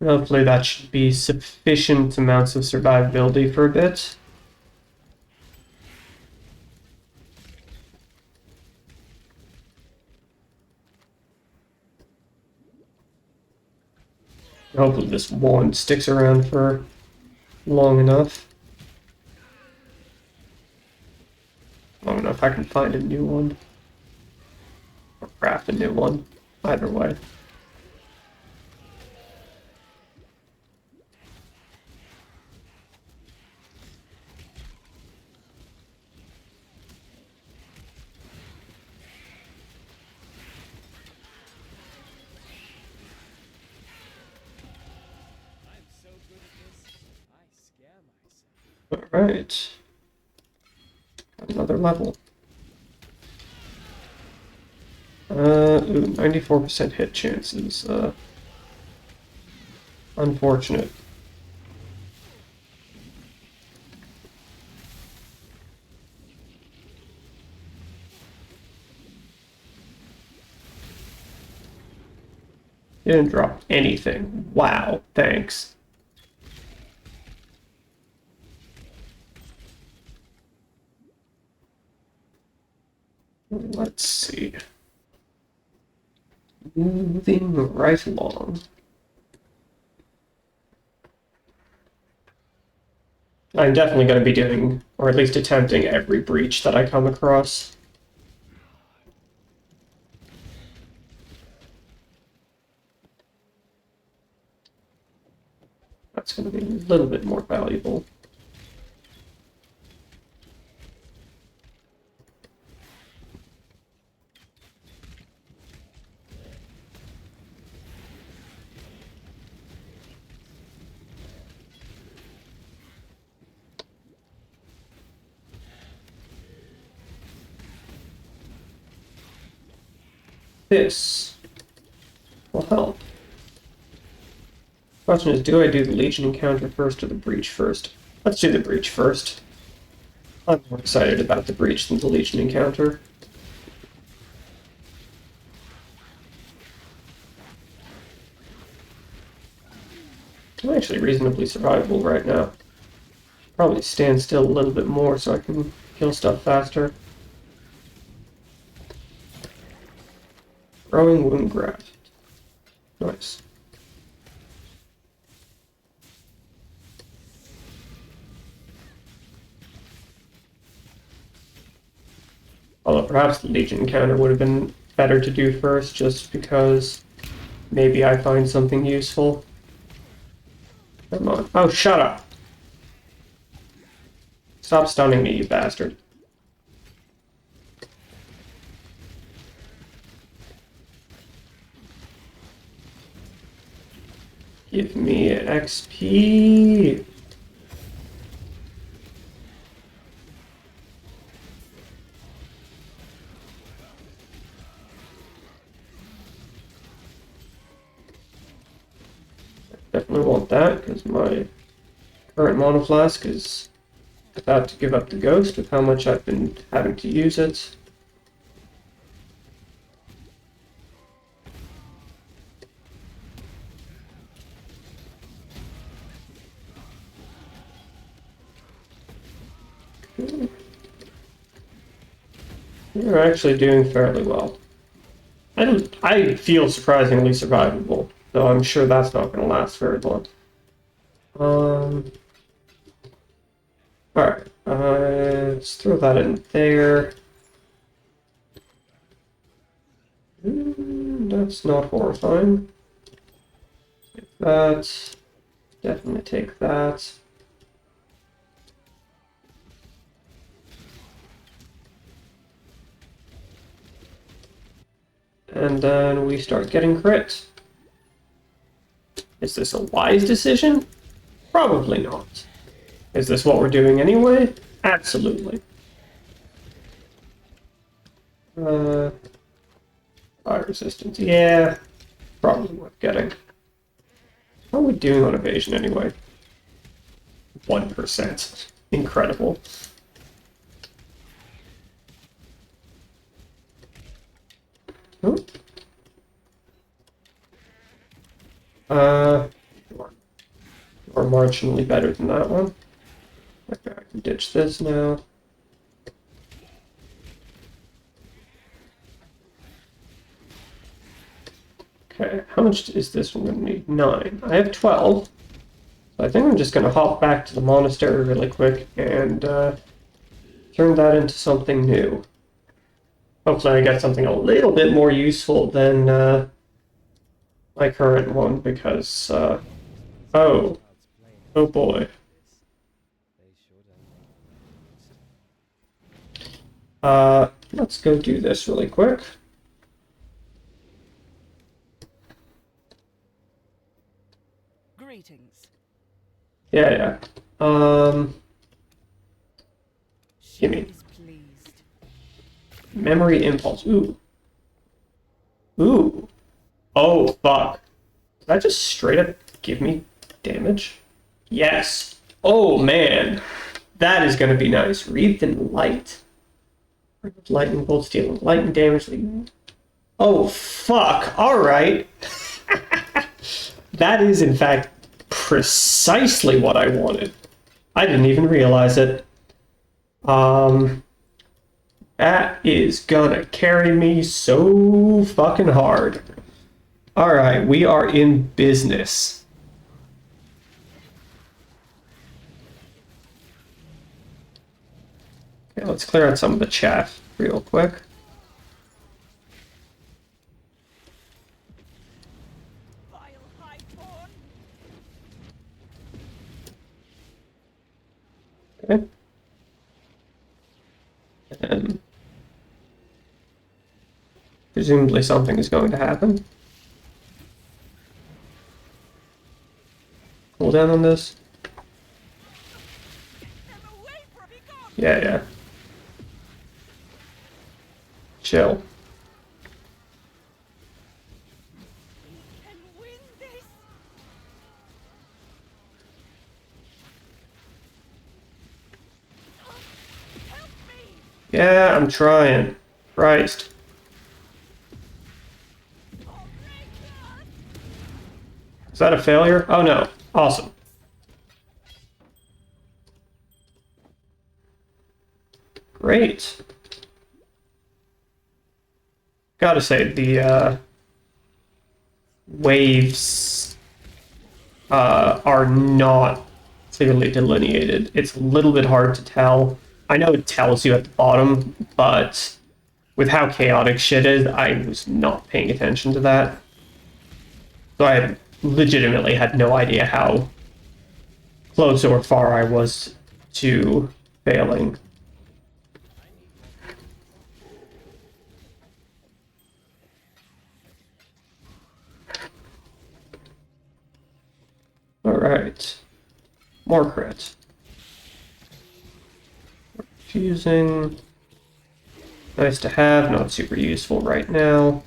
Hopefully that should be sufficient amounts of survivability for a bit. Hopefully this wand sticks around for long enough. Long enough I can find a new one. Or craft a new one. Either way. Alright. Another level. Ooh, 94% hit chances. Unfortunate. Didn't drop anything. Wow, thanks. Let's see. Moving right along. I'm definitely going to be doing, or at least attempting, every breach that I come across. That's going to be a little bit more valuable. This will help. Question is, do I do the Legion encounter first or the breach first? Let's do the breach first. I'm more excited about the breach than the Legion encounter. I'm actually reasonably survivable right now. Probably stand still a little bit more so I can kill stuff faster. Growing wound graft. Nice. Although perhaps the Legion encounter would have been better to do first, just because maybe I find something useful. Come on. Oh, shut up! Stop stunning me, you bastard. Give me XP. Definitely want that, because my current monoflask is about to give up the ghost with how much I've been having to use it. We're actually doing fairly well. I feel surprisingly survivable, though I'm sure that's not going to last very long. Alright, let's throw that in there. That's not horrifying. Take that. Definitely take that. And then we start getting crit. Is this a wise decision? Probably not. Is this what we're doing anyway? Absolutely. Fire resistance. Yeah, probably worth getting. How are we doing on evasion anyway? 1%. Incredible. Oh. Uh, or marginally better than that one. Okay, I can ditch this now. Okay, how much is this one going to need? 9. I have 12. So I think I'm just going to hop back to the monastery really quick and turn that into something new. Hopefully I get something a little bit more useful than my current one, because, oh boy. Let's go do this really quick. Greetings. Yeah. Gimme. She's pleased. Memory impulse. Ooh. Ooh. Oh, fuck. Did that just straight up give me damage? Yes. Oh, man. That is going to be nice. Wreathed in light. Lightning bolt dealing lightning damage. Oh, fuck. Alright. That is, in fact, precisely what I wanted. I didn't even realize it. That is gonna carry me so fucking hard. Alright, we are in business. Okay, let's clear out some of the chaff real quick. Okay. And presumably something is going to happen. Hold down on this. Yeah, yeah. Chill. Yeah, I'm trying. Christ. Is that a failure? Oh no. Awesome. Great. Gotta say, the waves are not clearly delineated. It's a little bit hard to tell. I know it tells you at the bottom, but with how chaotic shit is, I was not paying attention to that. So I legitimately had no idea how close or far I was to failing. Alright. More crit. Fusing. Nice to have, not super useful right now.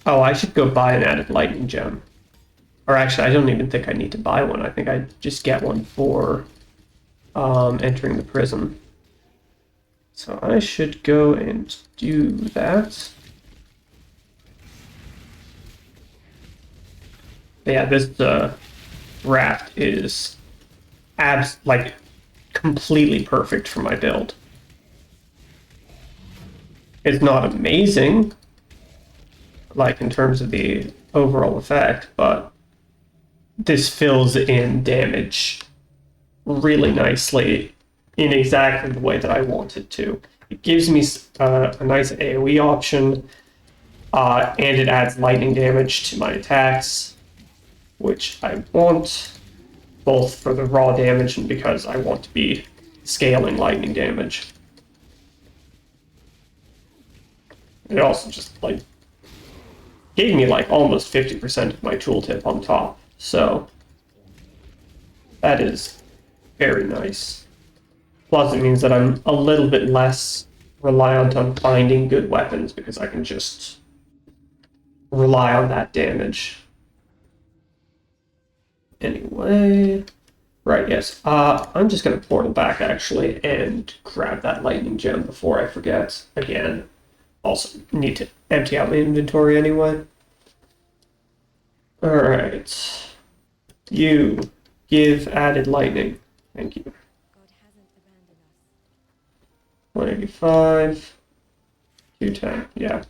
Oh, I should go buy an added lightning gem. Or actually, I don't even think I need to buy one. I think I just get one for entering the prison. So I should go and do that. Yeah, this raft is like completely perfect for my build. It's not amazing, like in terms of the overall effect, but this fills in damage really nicely in exactly the way that I want it to. It gives me a nice AoE option, and it adds lightning damage to my attacks, which I want, both for the raw damage and because I want to be scaling lightning damage. It also just, like, gave me, like, almost 50% of my tooltip on top, so that is very nice. Plus, it means that I'm a little bit less reliant on finding good weapons because I can just rely on that damage. Anyway, right, yes. I'm just going to portal back, actually, and grab that lightning gem before I forget again. Also, need to empty out my inventory anyway. Alright. You give added lightning. Thank you. 185. 210. Yeah.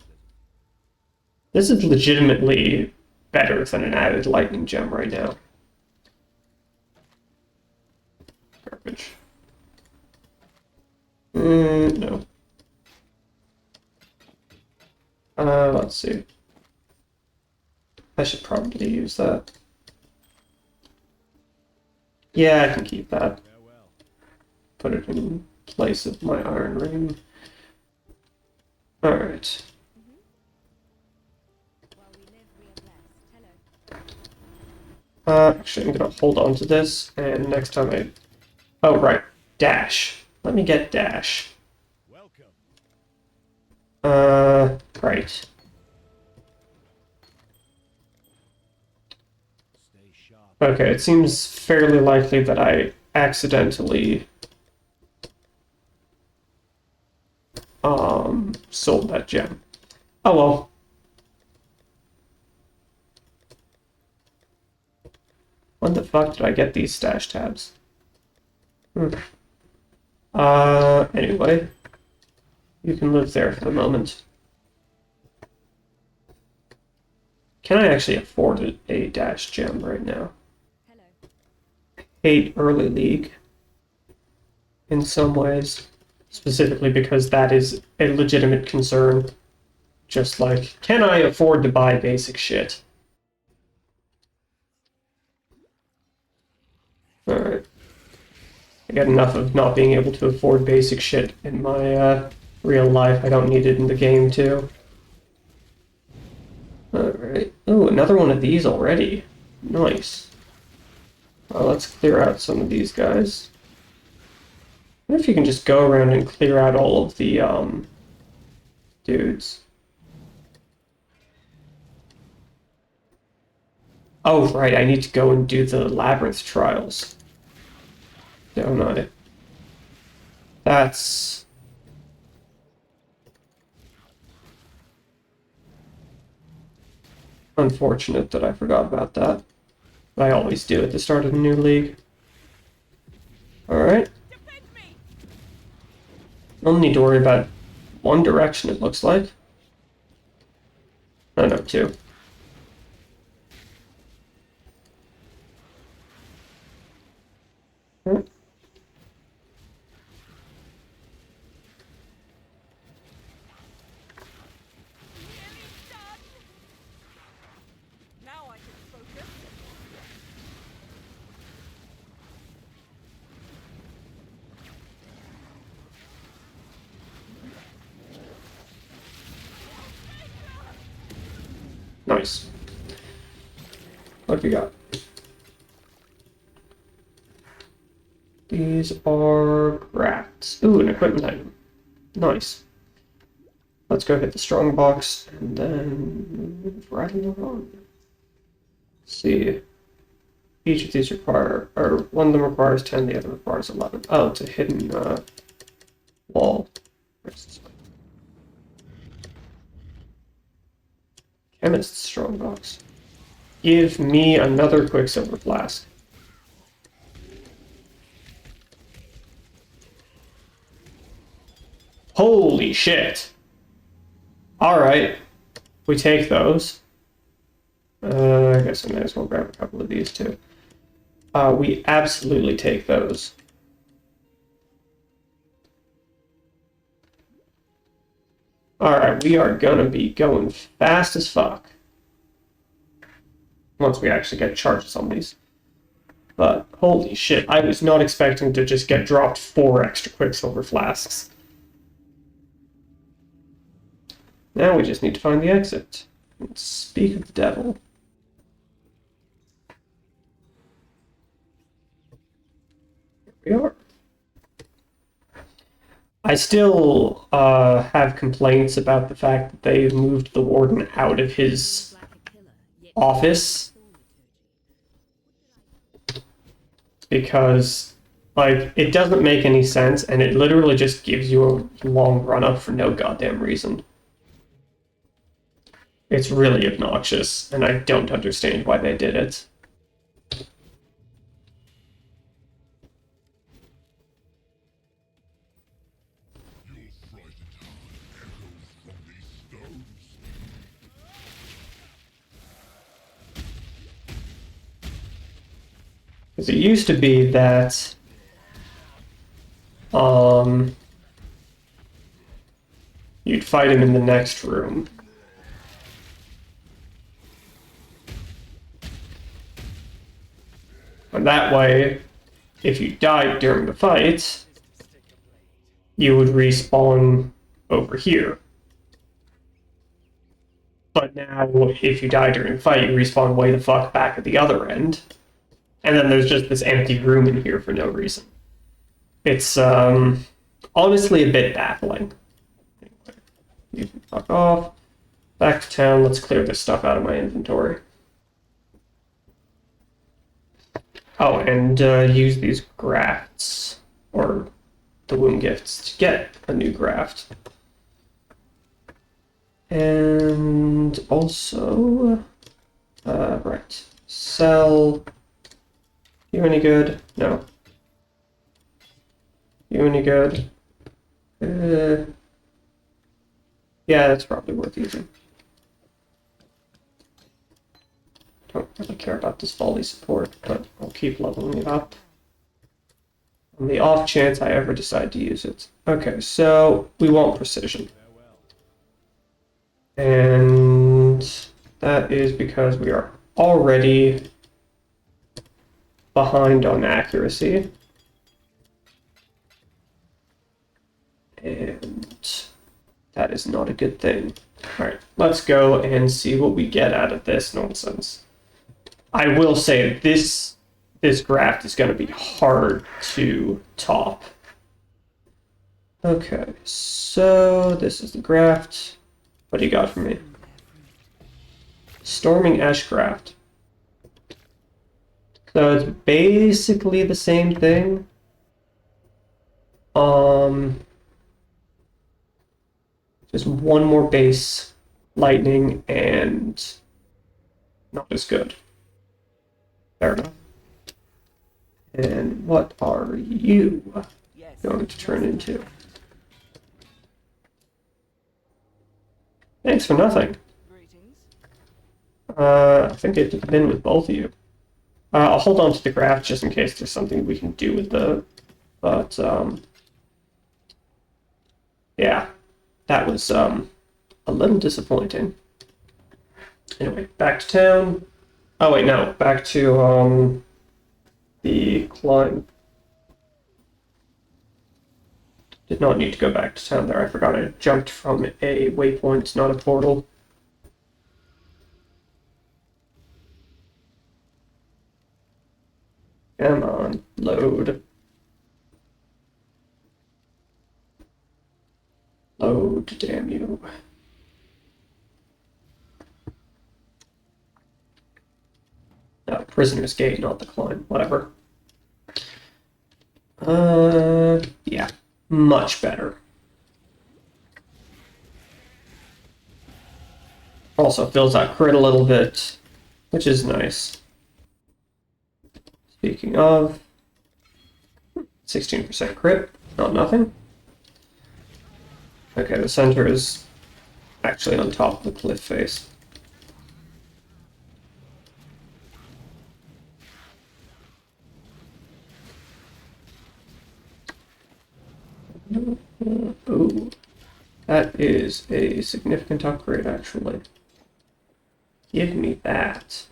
This is legitimately better than an added lightning gem right now. Garbage. No. Let's see. I should probably use that. Yeah, I can keep that. Put it in place of my iron ring. Alright. Actually, I'm gonna hold on to this, and next time I... Oh, right. Dash. Let me get dash. Welcome. Right. Stay sharp. Okay, it seems fairly likely that I accidentally sold that gem. Oh well. When the fuck did I get these stash tabs? Anyway. You can live there for the moment. Can I actually afford a dash gem right now? Hello. Hate early league in some ways, specifically because that is a legitimate concern. Just like, can I afford to buy basic shit? Alright. I got enough of not being able to afford basic shit in my real life. I don't need it in the game too. Alright. Oh, another one of these already. Nice. Let's clear out some of these guys. I wonder if you can just go around and clear out all of the dudes. Oh, right, I need to go and do the labyrinth trials. Don't I? That's... unfortunate that I forgot about that. I always do at the start of a new league. Alright. Defend me! Only need to worry about one direction, it looks like. Oh, no, two. Alright. Nearly done! Now I can focus. Nice. What have we got? These are rats. Ooh, an equipment item. Nice. Let's go hit the strong box and then move right along. Let's see. Each of these require, or one of them requires 10, the other requires 11. Oh, it's a hidden wall. Where's this one? Chemist's strong box. Give me another Quicksilver Flask. Holy shit! Alright. We take those. I guess I might as well grab a couple of these too. We absolutely take those. Alright, we are gonna be going fast as fuck. Once we actually get charges on these. But holy shit, I was not expecting to just get dropped 4 extra Quicksilver Flasks. Now we just need to find the exit. And speak of the devil. Here we are. I still have complaints about the fact that they moved the warden out of his office. Because, like, it doesn't make any sense, and it literally just gives you a long run-up for no goddamn reason. It's really obnoxious, and I don't understand why they did it. Because it used to be that you'd fight him in the next room. And that way, if you died during the fight, you would respawn over here. But now, if you die during the fight, you respawn way the fuck back at the other end. And then there's just this empty room in here for no reason. It's honestly a bit baffling. Anyway, you can fuck off. Back to town. Let's clear this stuff out of my inventory. Oh, and use these grafts, or the womb gifts, to get a new graft. And also, right, sell. You any good? No. You any good? Yeah, that's probably worth using. Don't really care about this volley support, but I'll keep leveling it up on the off chance I ever decide to use it. Okay, so we want precision. And that is because we are already behind on accuracy. And that is not a good thing. Alright, let's go and see what we get out of this nonsense. I will say this graft is going to be hard to top. Okay, so this is the graft. What do you got for me? Storming Ashcraft. So it's basically the same thing. Just one more base, lightning, and not as good. Fair enough. And what are you going to turn into? Thanks for nothing. I think it's been with both of you. I'll hold on to the graft just in case there's something we can do with the... But, yeah. That was, a little disappointing. Anyway, back to town. Oh, wait, no. Back to, the climb. Did not need to go back to town there. I forgot I jumped from a waypoint, not a portal. Come on, load. Load, damn you. No, Prisoner's Gate, not the climb. Whatever. Yeah. Much better. Also fills out crit a little bit, which is nice. Speaking of, 16% crit, not nothing. Okay, the center is actually on top of the cliff face. Ooh, that is a significant upgrade, actually. Give me that.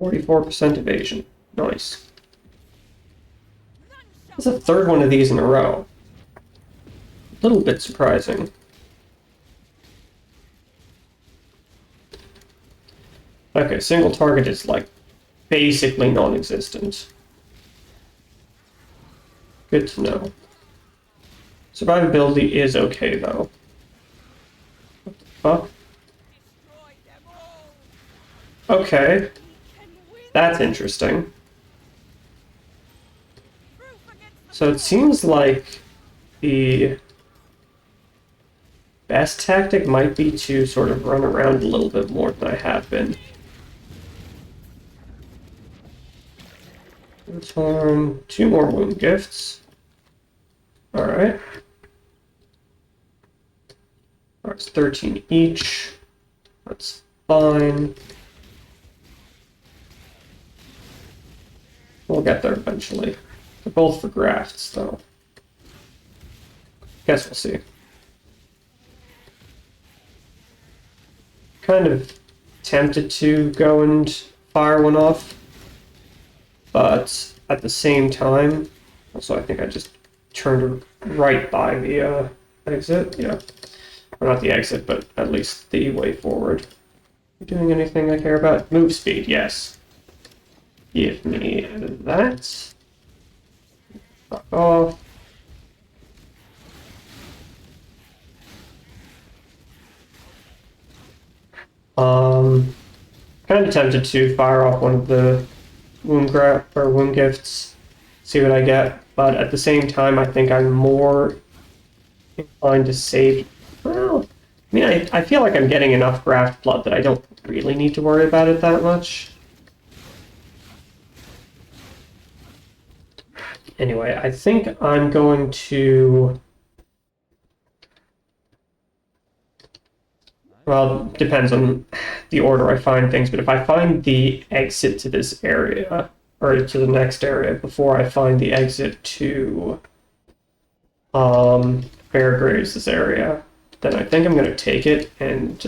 44% evasion. Nice. That's a third one of these in a row. A little bit surprising. Okay, single target is like basically non-existent. Good to know. Survivability is okay though. What the fuck? Okay. That's interesting. So it seems like the best tactic might be to sort of run around a little bit more than I have been. Return 2 more wound gifts. Alright. That's 13 each. That's fine. We'll get there eventually. They're both for grafts, though. Guess we'll see. Kind of tempted to go and fire one off, but at the same time, also I think I just turned right by the exit. Yeah, or not the exit, but at least the way forward. You doing anything I care about? Move speed, yes. Give me that. Fuck off. Kind of tempted to fire off one of the wound gifts, see what I get. But at the same time, I think I'm more inclined to save. Well, I mean, I feel like I'm getting enough graft blood that I don't really need to worry about it that much. Anyway, I think I'm going to. Well, depends on the order I find things, but if I find the exit to this area, or to the next area, before I find the exit to Fairgraves' area, then I think I'm going to take it and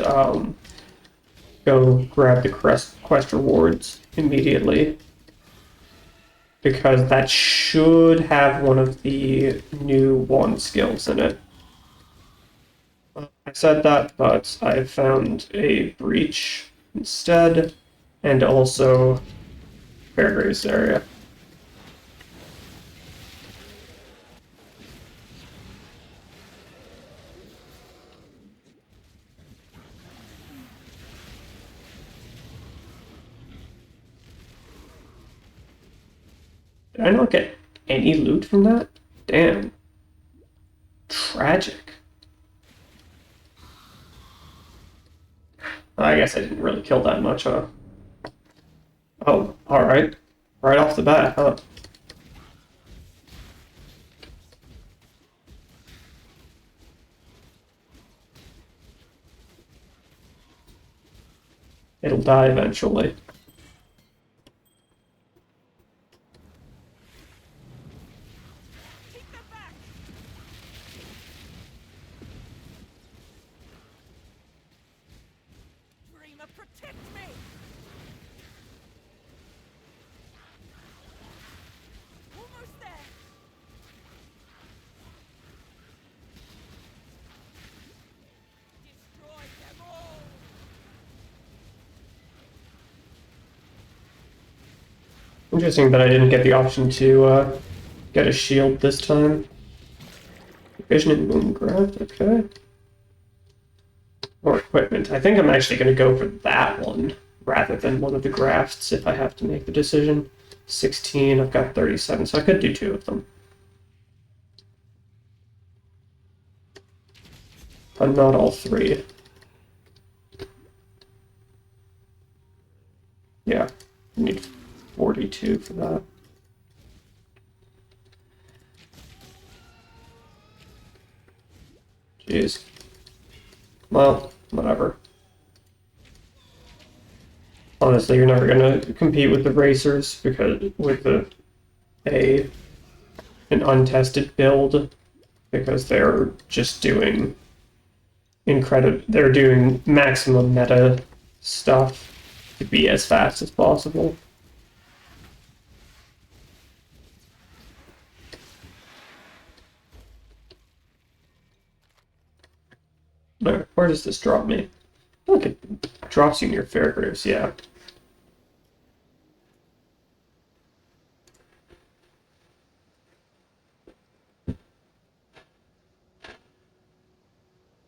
go grab the quest rewards immediately. Because that should have one of the new wand skills in it. I said that, but I found a breach instead, and also Fairgraves area. Did I not get any loot from that? Damn. Tragic. I guess I didn't really kill that much, huh? Oh, alright. Right off the bat, huh? It'll die eventually. Keep them back! Dreamer, protect me! Almost there! Destroy them all! Interesting that I didn't get the option to get a shield this time. Vision and Moongraft, okay. More equipment. I think I'm actually going to go for that one rather than one of the grafts if I have to make the decision. 16, I've got 37, so I could do two of them. But not all three. Yeah, I need 42 for that. Jeez. Well, whatever. Honestly, you're never gonna compete with the racers because with an untested build because they're just doing they're doing maximum meta stuff to be as fast as possible. Where does this drop me? Look, it drops you near Fairgraves, yeah.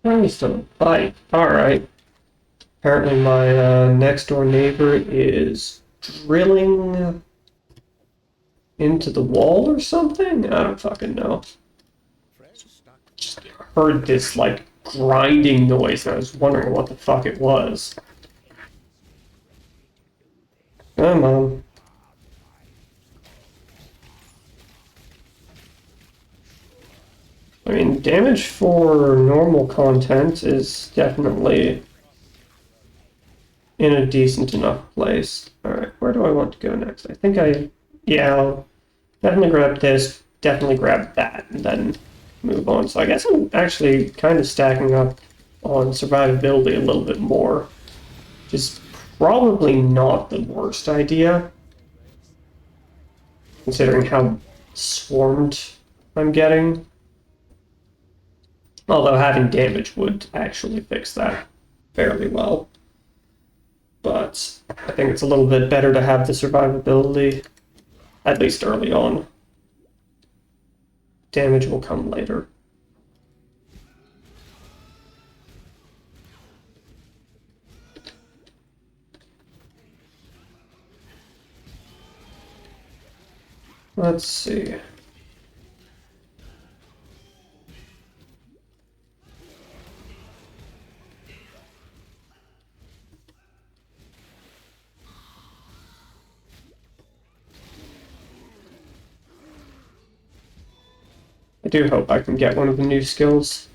Oh, he's still a bite. Alright. Apparently my next door neighbor is drilling into the wall or something? I don't fucking know. Just heard this, like, grinding noise and I was wondering what the fuck it was. Come on. I mean, damage for normal content is definitely in a decent enough place. Alright, where do I want to go next? I think yeah, I'll definitely grab this, definitely grab that, and then move on. So I guess I'm actually kind of stacking up on survivability a little bit more, which is probably not the worst idea, considering how swarmed I'm getting. Although having damage would actually fix that fairly well. But I think it's a little bit better to have the survivability, at least early on. damage will come later. Let's see. I do hope I can get one of the new skills.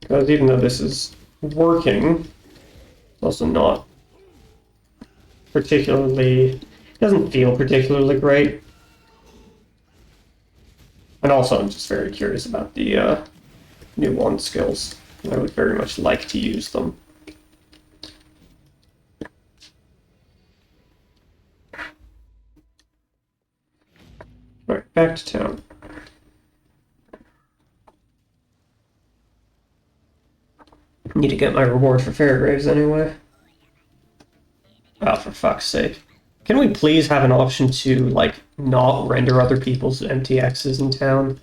Because even though this is working, it's also not particularly... It doesn't feel particularly great. And also, I'm just very curious about the new wand skills. I would very much like to use them. Alright, back to town. Need to get my reward for Fairgraves anyway. Oh, for fuck's sake. Can we please have an option to, like, not render other people's MTXs in town?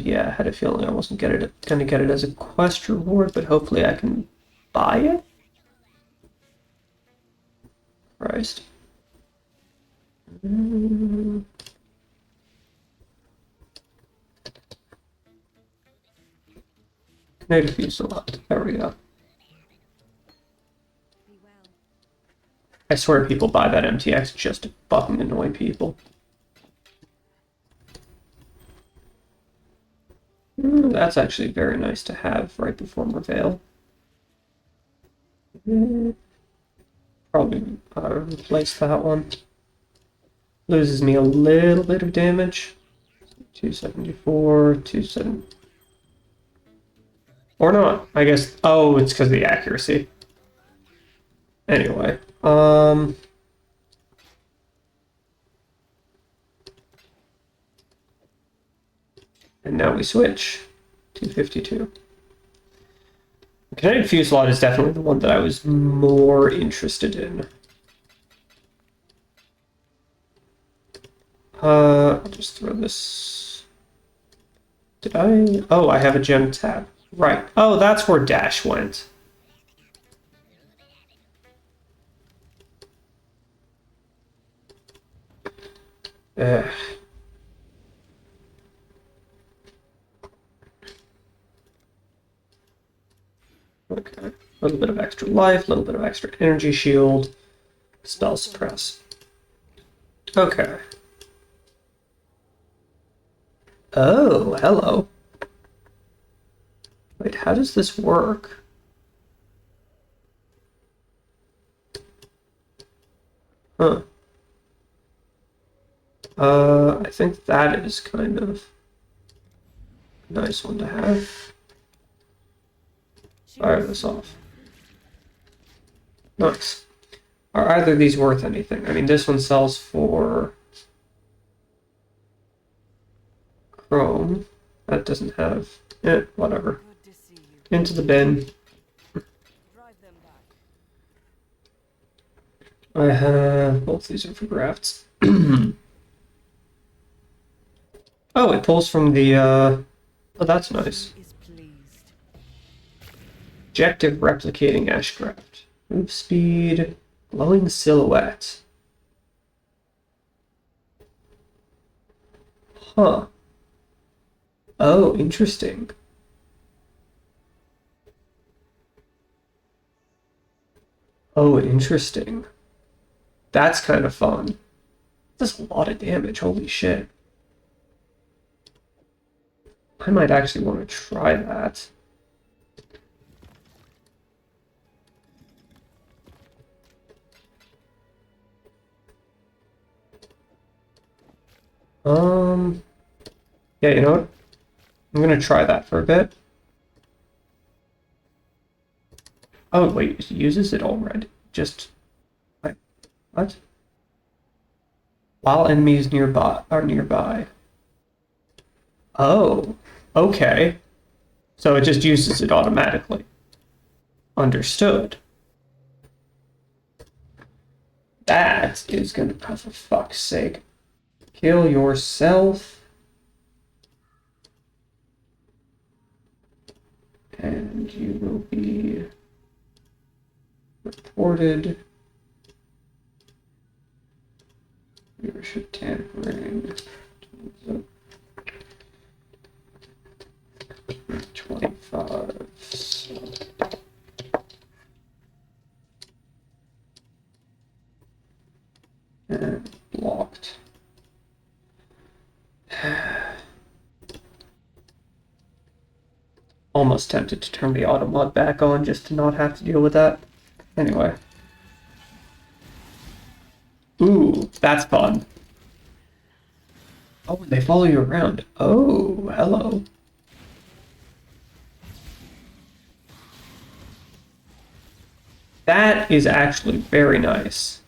Yeah, I had a feeling I wasn't gonna get it as a quest reward, but hopefully I can buy it? Christ. Maybe use a lot. There we go. I swear people buy that MTX just to fucking annoy people. That's actually very nice to have right before Merveil. Probably replace that one. Loses me a little bit of damage. 274, 270. Or not, I guess. Oh, it's because of the accuracy. Anyway, and now we switch. 252. Kinetic Fusillade is definitely the one that I was more interested in. I'll just throw this. Did I? Oh, I have a gem tab. Right. Oh, that's where dash went. Ugh. Okay. A little bit of extra life, a little bit of extra energy shield, spell suppress. Okay. Oh, hello. Wait, how does this work? Huh. I think that is kind of a nice one to have. Fire this off. Nice. Are either of these worth anything? I mean, this one sells for chrome. That doesn't have it. Whatever. Into the bin. I have both these are for grafts. Oh, it pulls from the oh, that's nice. Objective replicating ashcraft. Move speed. Glowing silhouette. Huh. Oh, interesting. Oh, interesting. That's kind of fun. That's a lot of damage, holy shit. I might actually want to try that. Yeah, you know what? I'm gonna try that for a bit. Oh, wait, it uses it already. Just... Like, what? While enemies are nearby. Oh, okay. So it just uses it automatically. Understood. That is gonna, oh, for fuck's sake. Kill yourself. And you will be reported. Viewership tampering. 25. And blocked. Almost tempted to turn the auto mod back on just to not have to deal with that. Anyway. Ooh, that's fun. Oh, they follow you around. Oh, hello. That is actually very nice.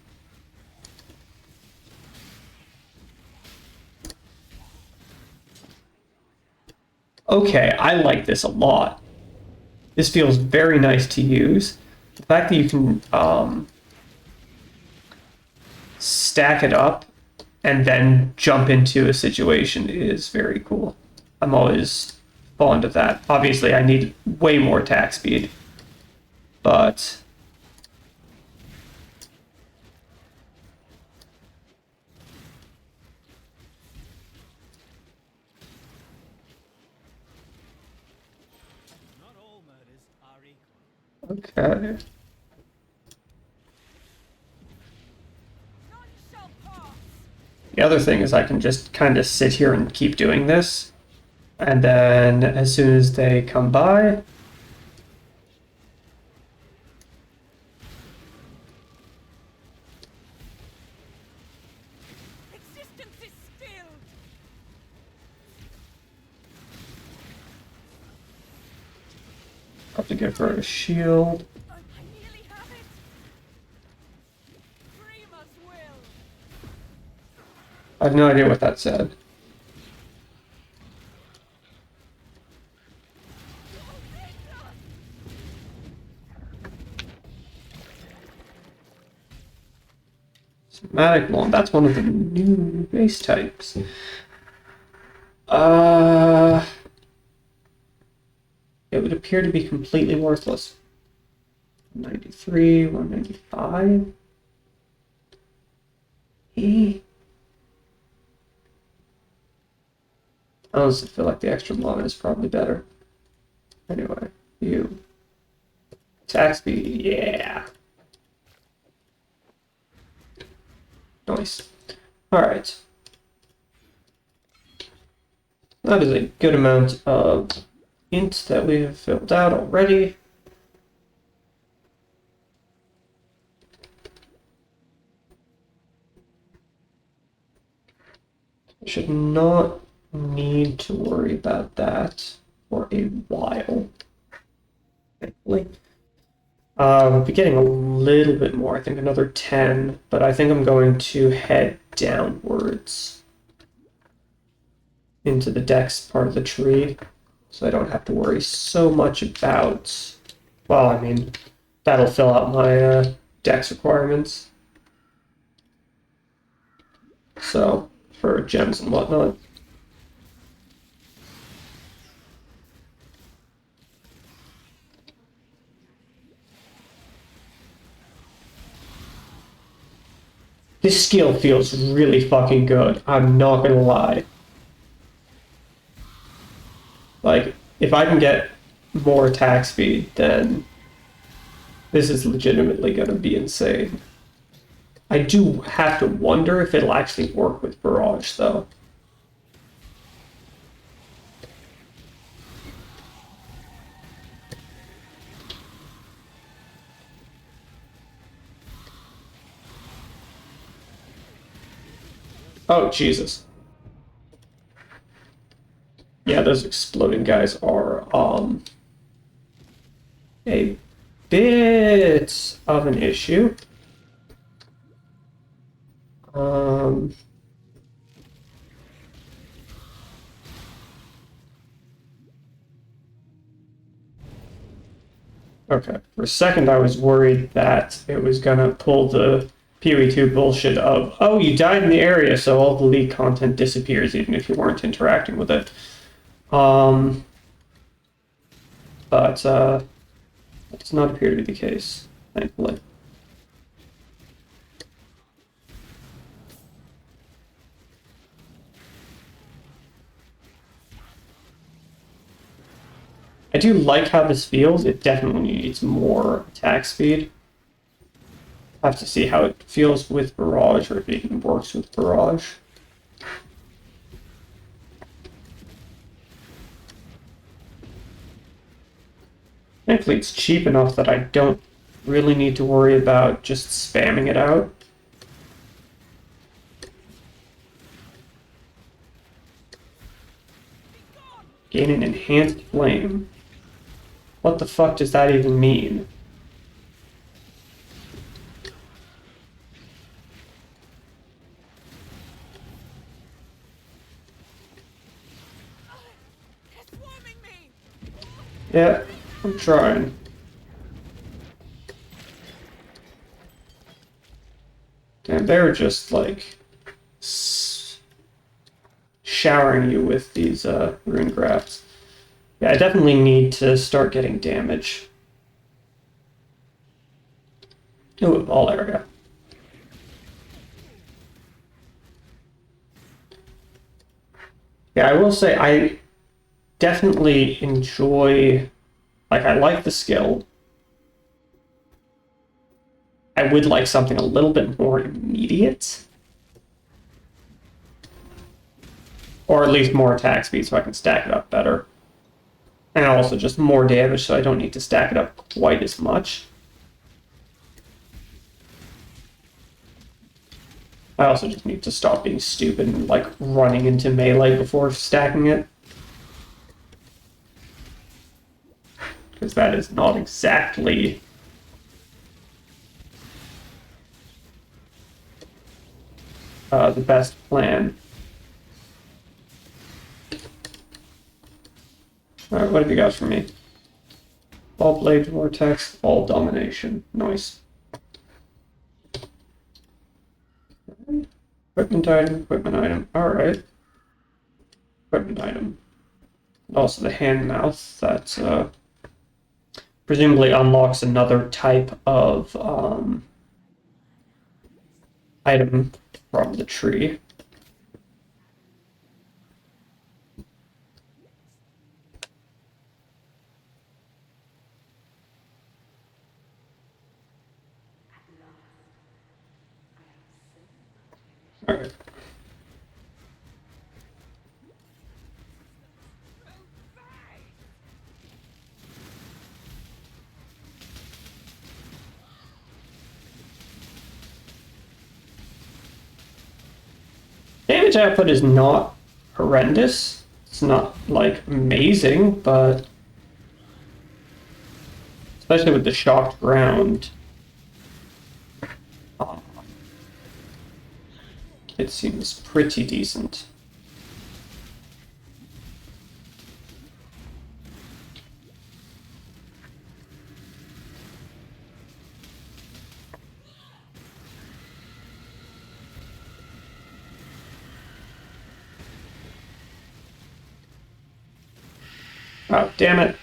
Okay, I like this a lot. This feels very nice to use. The fact that you can stack it up and then jump into a situation is very cool. I'm always fond of that. Obviously, I need way more attack speed, but Not all murders are equal. okay. None shall pass. The other thing is I can just kind of sit here and keep doing this, and then as soon as they come by, Existence is stilled. I have to give her a shield. I nearly have it. Dreamer's will. I have no idea what that said. Somatic Loan, that's one of the new base types. It would appear to be completely worthless. 93, 195. I honestly feel like the extra mana is probably better. Anyway, you. Attack speed, yeah. Nice. Alright. That is a good amount of int that we have filled out already. I should not need to worry about that for a while. Thankfully. We'll be getting a little bit more, I think another 10, but I think I'm going to head downwards into the dex part of the tree, so I don't have to worry so much about, well, I mean, that'll fill out my dex requirements. So, for gems and whatnot. This skill feels really fucking good, I'm not gonna lie. Like, if I can get more attack speed, then this is legitimately gonna be insane. I do have to wonder if it'll actually work with Barrage, though. Oh, Jesus. Yeah, those exploding guys are, a bit of an issue. Okay, for a second I was worried that it was gonna pull the PoE2 bullshit of, oh, you died in the area, so all the league content disappears even if you weren't interacting with it. But that does not appear to be the case, thankfully. I do like how this feels. It definitely needs more attack speed. I have to see how it feels with Barrage, or if it even works with Barrage. Thankfully, it's cheap enough that I don't really need to worry about just spamming it out. Gain an enhanced flame. What the fuck does that even mean? It's warming me. Yeah, I'm trying. And they're just like showering you with these rune grafts. Yeah, I definitely need to start getting damage. Ooh, all area. Yeah, I will say I definitely enjoy, like, I like the skill. I would like something a little bit more immediate. Or at least more attack speed so I can stack it up better. And also just more damage so I don't need to stack it up quite as much. I also just need to stop being stupid and like running into melee before stacking it. Because that is not exactly the best plan. Alright, what have you got for me? Ball Blade Vortex, Ball Domination. Nice. Equipment item, equipment item. Alright. Equipment item. Also the hand mouth that presumably unlocks another type of item from the tree. Alright. Damage output is not horrendous. It's not like amazing, but especially with the shocked ground, it seems pretty decent. Oh, damn it.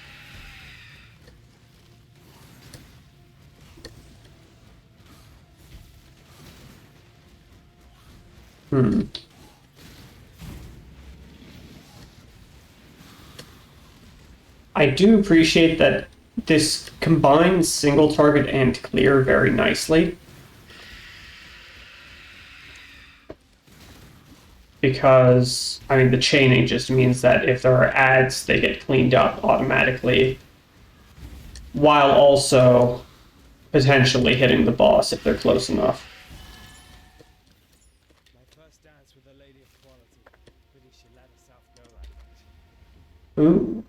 I do appreciate that this combines single target and clear very nicely. Because, I mean, the chaining just means that if there are ads, they get cleaned up automatically, while also potentially hitting the boss if they're close enough. My first dance with a lady of quality. Pity she let herself go like that. Ooh,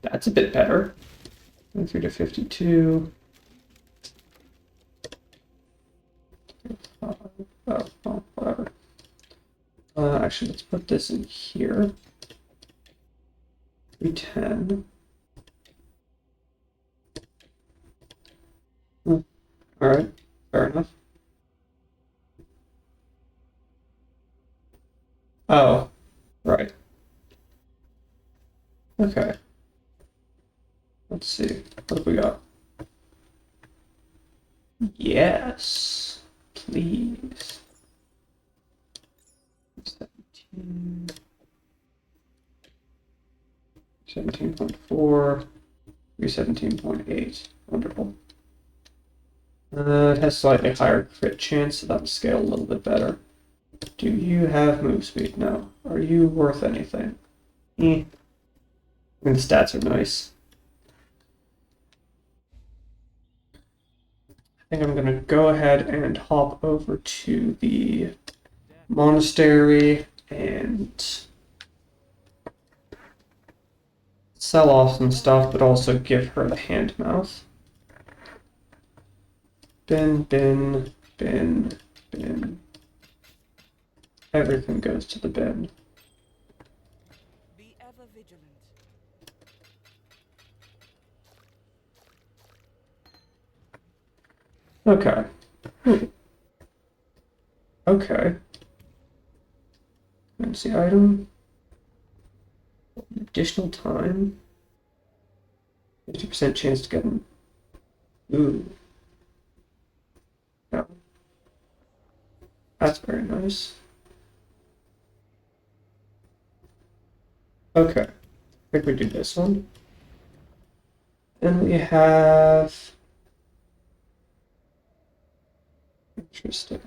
that's a bit better. 3 to 52. Oh, well, whatever. Actually, let's put this in here. 310. All right, fair enough. Oh, right. Okay. Let's see. What have we got? Yes. Please. 17. 17.4. 17.8. Wonderful. It has slightly higher crit chance, so that'll scale a little bit better. Do you have move speed? No. Are you worth anything? I mean, the stats are nice. I think I'm going to go ahead and hop over to the monastery and sell off some stuff, but also give her the hand mouth. Bin, bin, bin, bin. Everything goes to the bin. Be ever vigilant. Okay. Okay. Fancy item. Additional time. 50% chance to get them. Ooh. No. That's very nice. Okay. I think we do this one. Then we have... Interesting.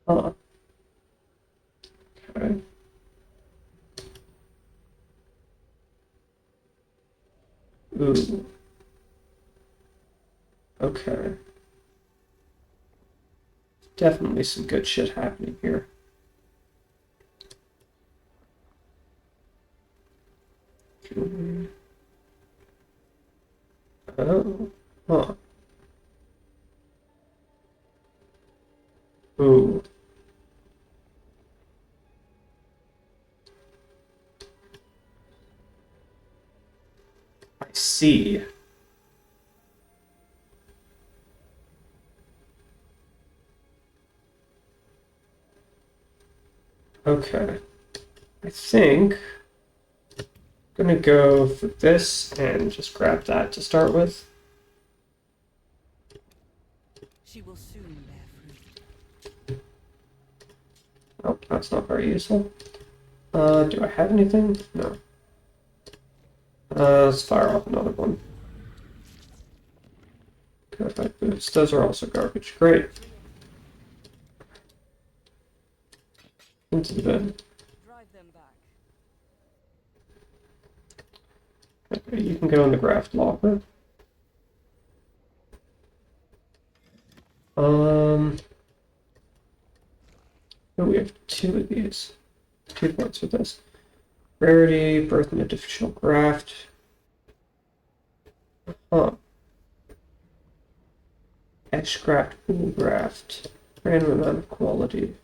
Huh. Okay. Ooh. Okay. Definitely some good shit happening here. Oh. Huh. Ooh. I see. Okay. I think I'm gonna go for this and just grab that to start with. She will soon bear fruit. Oh, that's not very useful. Do I have anything? No. Let's fire off another one. Perfect boots. Those are also garbage. Great. Into the bin. Drive them back. Okay, you can go in the graft locker. Oh, we have two of these. 2 points for this. Rarity, birth and additional graft. Huh. Edge graft, pool graft. Random amount of quality.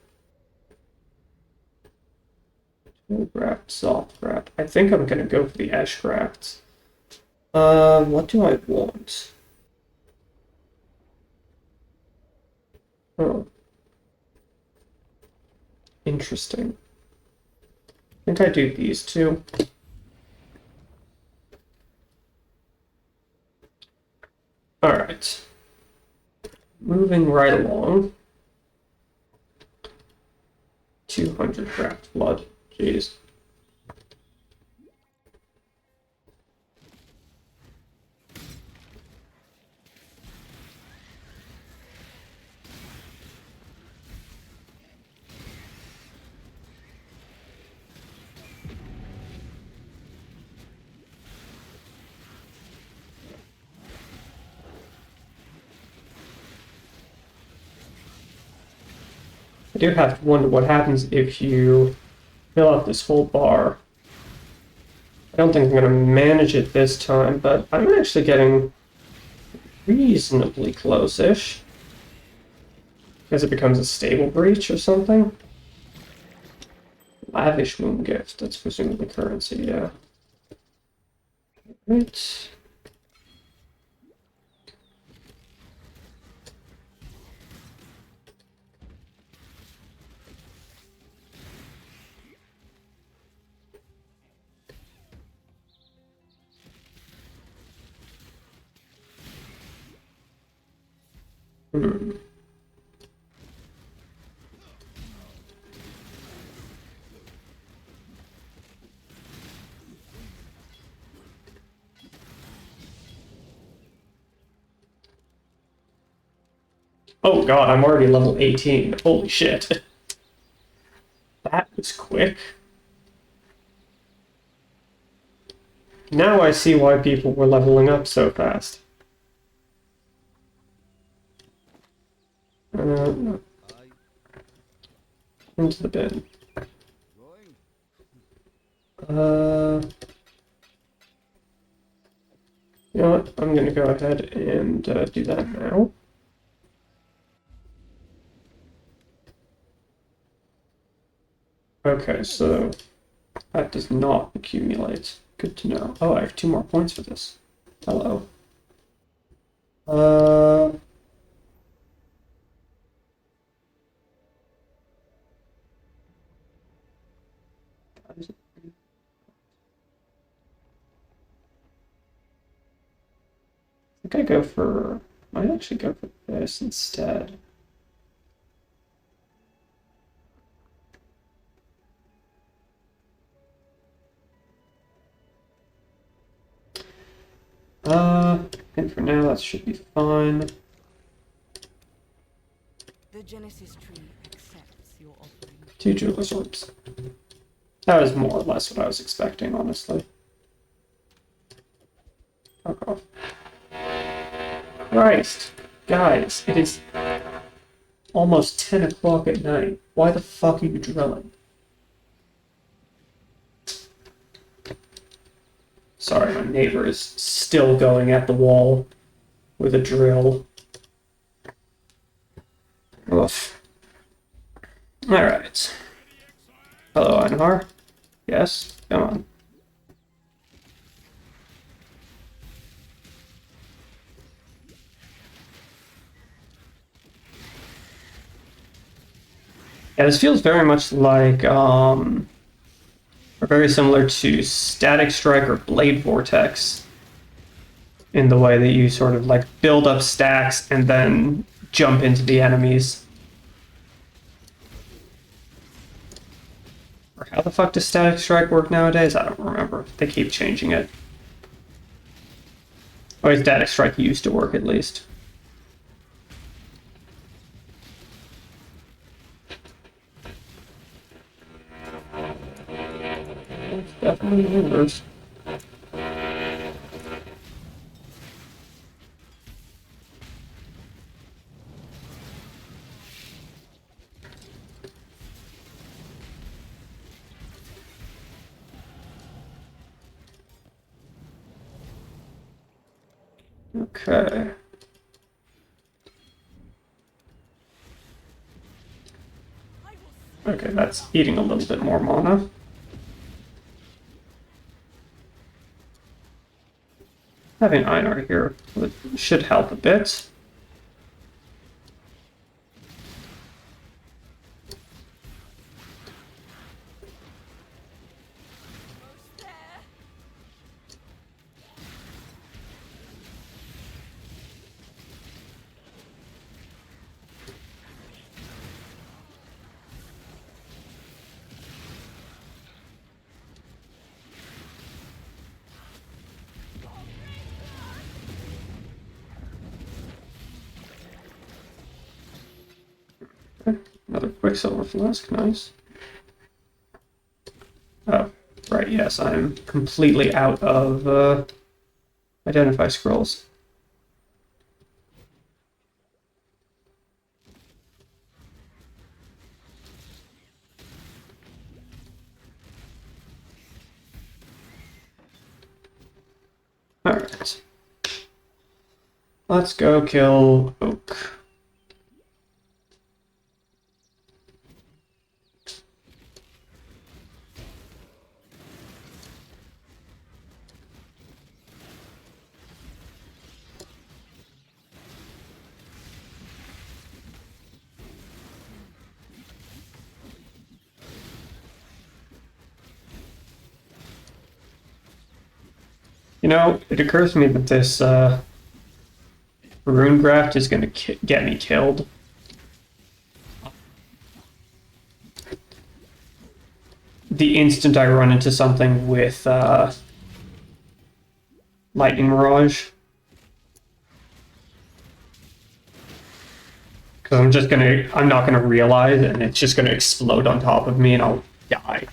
Pool graft, soft graft. I think I'm gonna go for the ash grafts. What do I want? Oh. Interesting. I think I do these two. Alright. Moving right along. 200 craft blood. Jeez. I do have to wonder what happens if you fill up this whole bar. I don't think I'm going to manage it this time, but I'm actually getting reasonably close-ish. Because it becomes a stable breach or something. Lavish moon gift, that's presumably currency, yeah. Right. Hmm. Oh god, I'm already level 18. Holy shit. That was quick. Now I see why people were leveling up so fast. No. Into the bin. Uh, you know what? I'm gonna go ahead and do that now. Okay, so that does not accumulate. Good to know. Oh, I have 2 more points for this. Hello. Uh, I think I go for. Might actually go for this instead. And for now that should be fine. The Genesis tree accepts your offering. 2 jeweler's orbs. That was more or less what I was expecting, honestly. Fuck off. Christ. Guys, it is almost 10 o'clock at night. Why the fuck are you drilling? Sorry, my neighbor is still going at the wall with a drill. Oof. Alright. Hello, Einhar. Yes? Come on. Yeah, this feels very much like, or very similar to Static Strike or Blade Vortex in the way that you sort of like build up stacks and then jump into the enemies. Or how the fuck does Static Strike work nowadays? I don't remember. They keep changing it. Oh, Static Strike used to work at least. It's definitely inverse. Okay. Okay, that's eating a little bit more mana. Having Einar here should help a bit. Another Quicksilver Flask, nice. Oh, right, yes, I'm completely out of Identify Scrolls. Alright. Let's go kill Oak. You know, it occurs to me that this Rune Graft is going to get me killed. The instant I run into something with Lightning Mirage. Because I'm not gonna realize, and it's just gonna explode on top of me, and I'll die.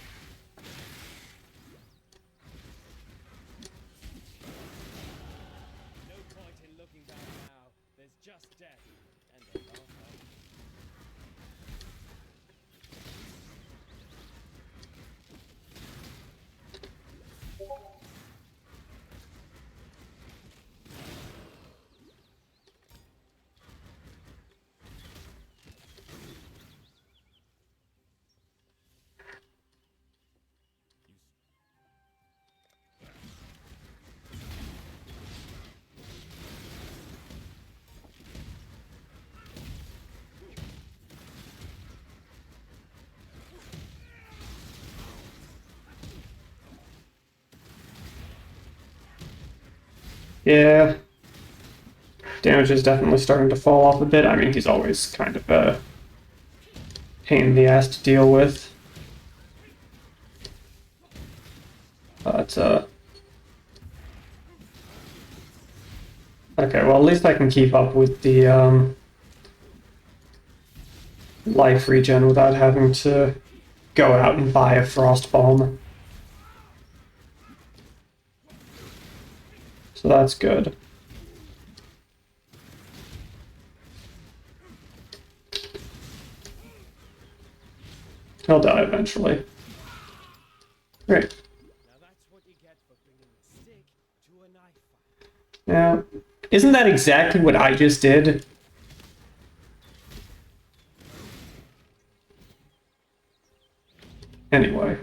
No point in looking back now. There's just death and a lot of Yeah. Damage is definitely starting to fall off a bit. I mean, he's always kind of a pain in the ass to deal with. But, okay, well, at least I can keep up with the, life regen without having to go out and buy a Frost Bomb. So that's good. He'll die eventually. Great. Now that's what you get for bringing a stick to a knife fight. Now, isn't that exactly what I just did? Anyway.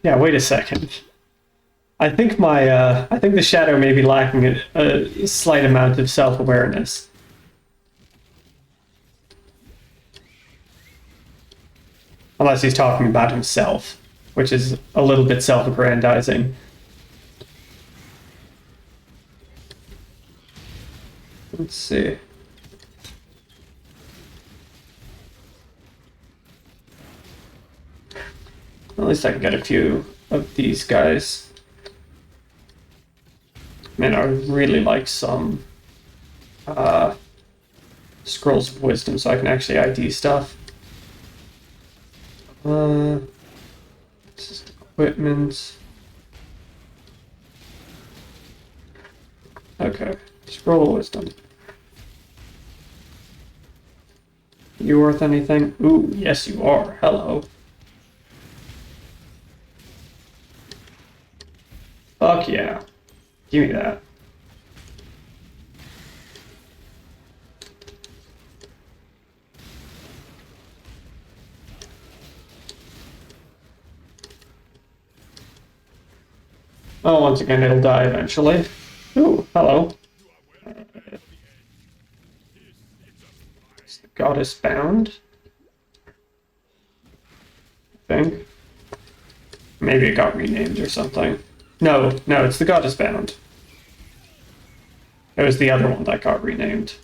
Yeah, wait a second. I think the shadow may be lacking a slight amount of self-awareness. Unless he's talking about himself, which is a little bit self-aggrandizing. Let's see. At least I can get a few of these guys. Man, I would really like some Scrolls of Wisdom so I can actually ID stuff. This is equipment. Okay, Scroll of Wisdom. You worth anything? Ooh, yes you are. Hello. Fuck yeah. Give me that. Oh, once again, it'll die eventually. Ooh, hello. It's the Goddess Bound. I think. Maybe it got renamed or something. No, it's the Goddess Bound. It was the other one that got renamed.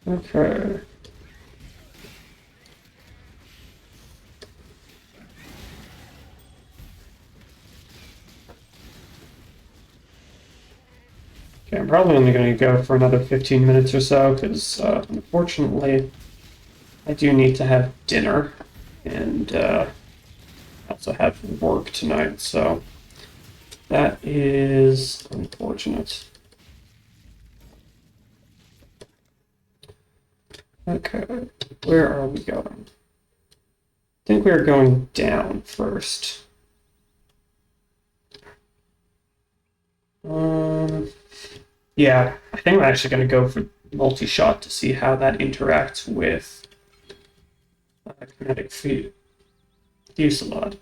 Okay. Okay, I'm probably only going to go for another 15 minutes or so, because unfortunately I do need to have dinner, and I also have work tonight, so that is unfortunate. Okay, where are we going? I think we're going down first. Yeah, I think I'm actually going to go for multi-shot to see how that interacts with kinetic fusillade.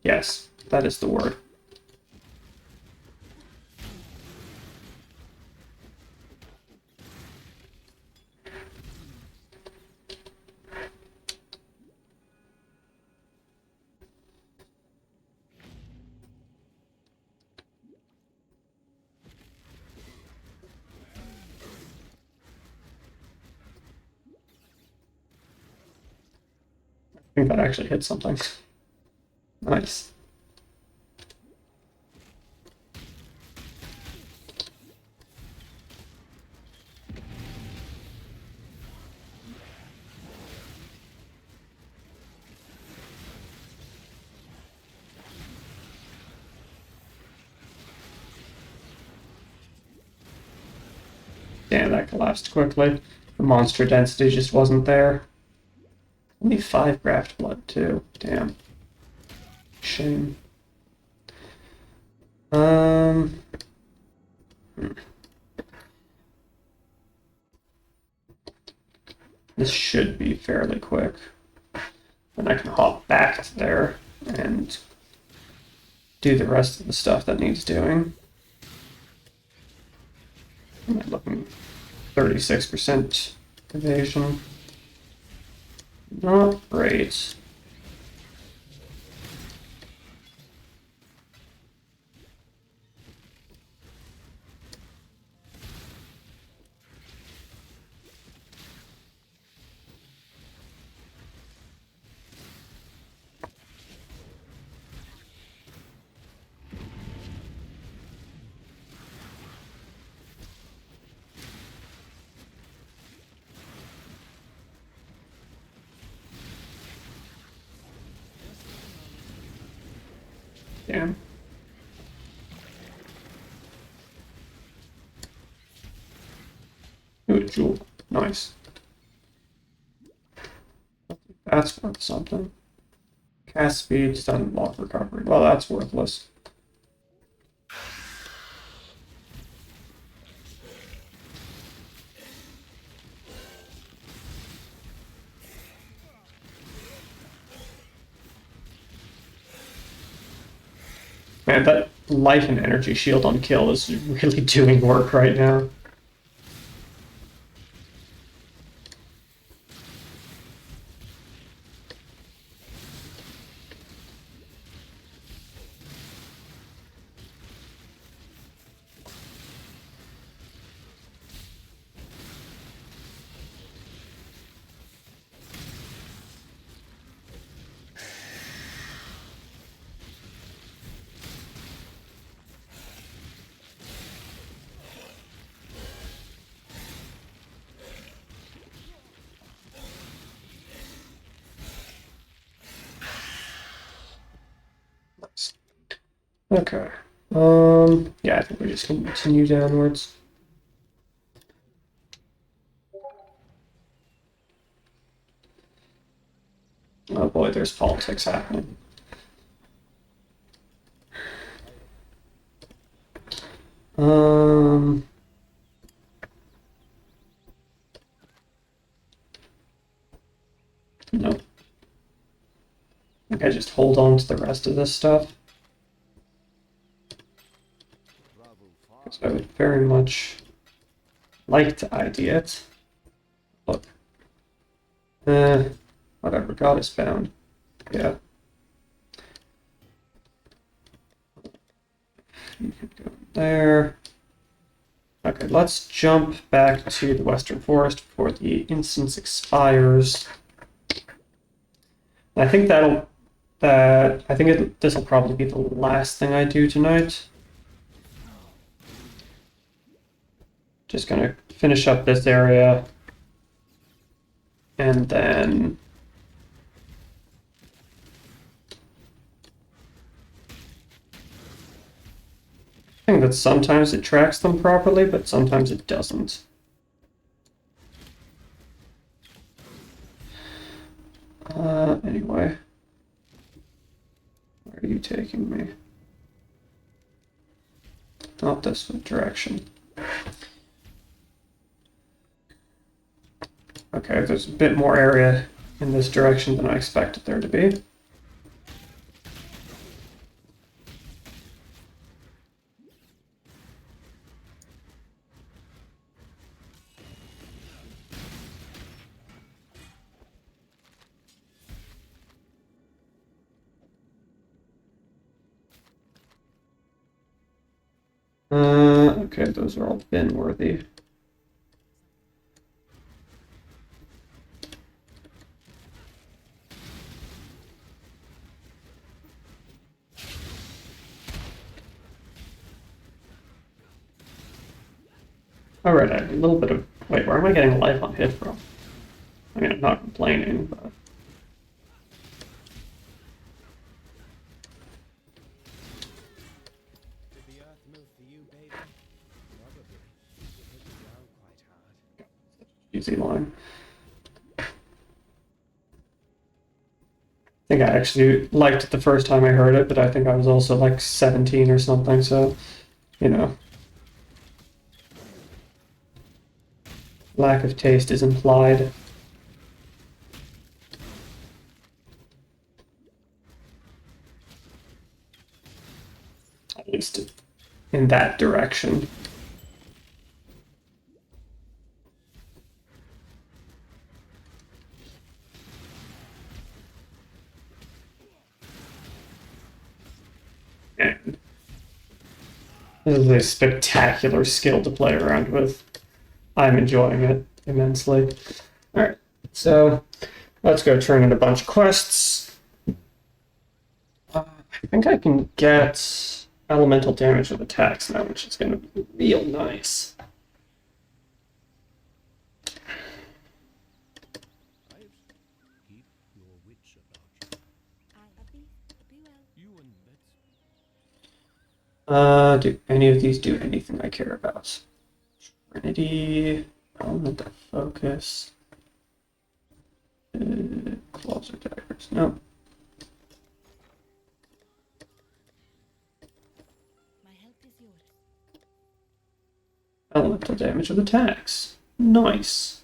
Yes, that is the word. I think that actually hit something. Nice. Damn, that collapsed quickly. The monster density just wasn't there. Only 5 graft blood, too. Damn. Shame. Um. This should be fairly quick. Then I can hop back to there and do the rest of the stuff that needs doing. Am I looking 36% evasion? Not great. Damn. Ooh, jewel. Nice. That's worth something. Cast speed, stun block recovery. Well, that's worthless. Man, that life and energy shield on kill is really doing work right now. Okay. Yeah, I think we just continue downwards. Oh boy, there's politics happening. Um, no. I think I just hold on to the rest of this stuff. Because I would very much like to ID it. Look. Whatever, God is bound. Yeah. You can go there. Okay, let's jump back to the Western Forest before the instance expires. I think this will probably be the last thing I do tonight. Just gonna finish up this area, and then I think that sometimes it tracks them properly, but sometimes it doesn't. Anyway, where are you taking me? Not this direction. Okay, there's a bit more area in this direction than I expected there to be. Okay, those are all bin worthy. Alright, I have a little bit of... Wait, where am I getting life on hit from? I mean, I'm not complaining, but... Did the earth move for you, baby? Probably. You hit the ground quite hard. Easy line. I think I actually liked it the first time I heard it, but I think I was also like 17 or something, so, you know. Lack of taste is implied. At least in that direction. And this is a spectacular skill to play around with. I'm enjoying it immensely. Alright, so let's go turn in a bunch of quests. I think I can get elemental damage with attacks now, which is going to be real nice. Keep your wits about you. You and that's Do any of these do anything I care about? Trinity, element of focus, claws or daggers. No. Elemental damage with attacks. Nice.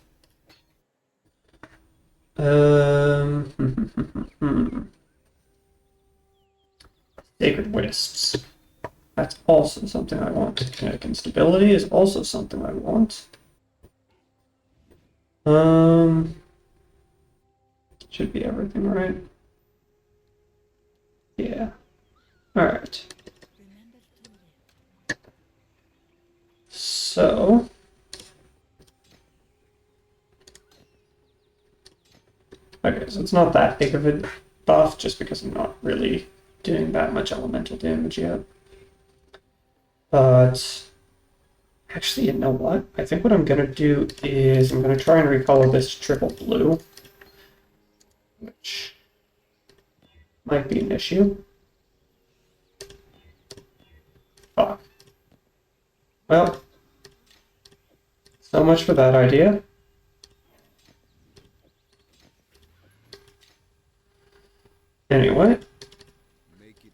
Sacred Wisps. That's also something I want. Kinetic instability is also something I want. Should be everything, right? Yeah. Alright. So... Okay, so it's not that big of a buff, just because I'm not really doing that much elemental damage yet. But... Actually, you know what? I think what I'm going to do is I'm going to try and recolor this to triple blue. Which might be an issue. Fuck. Well, so much for that idea. Anyway. make it.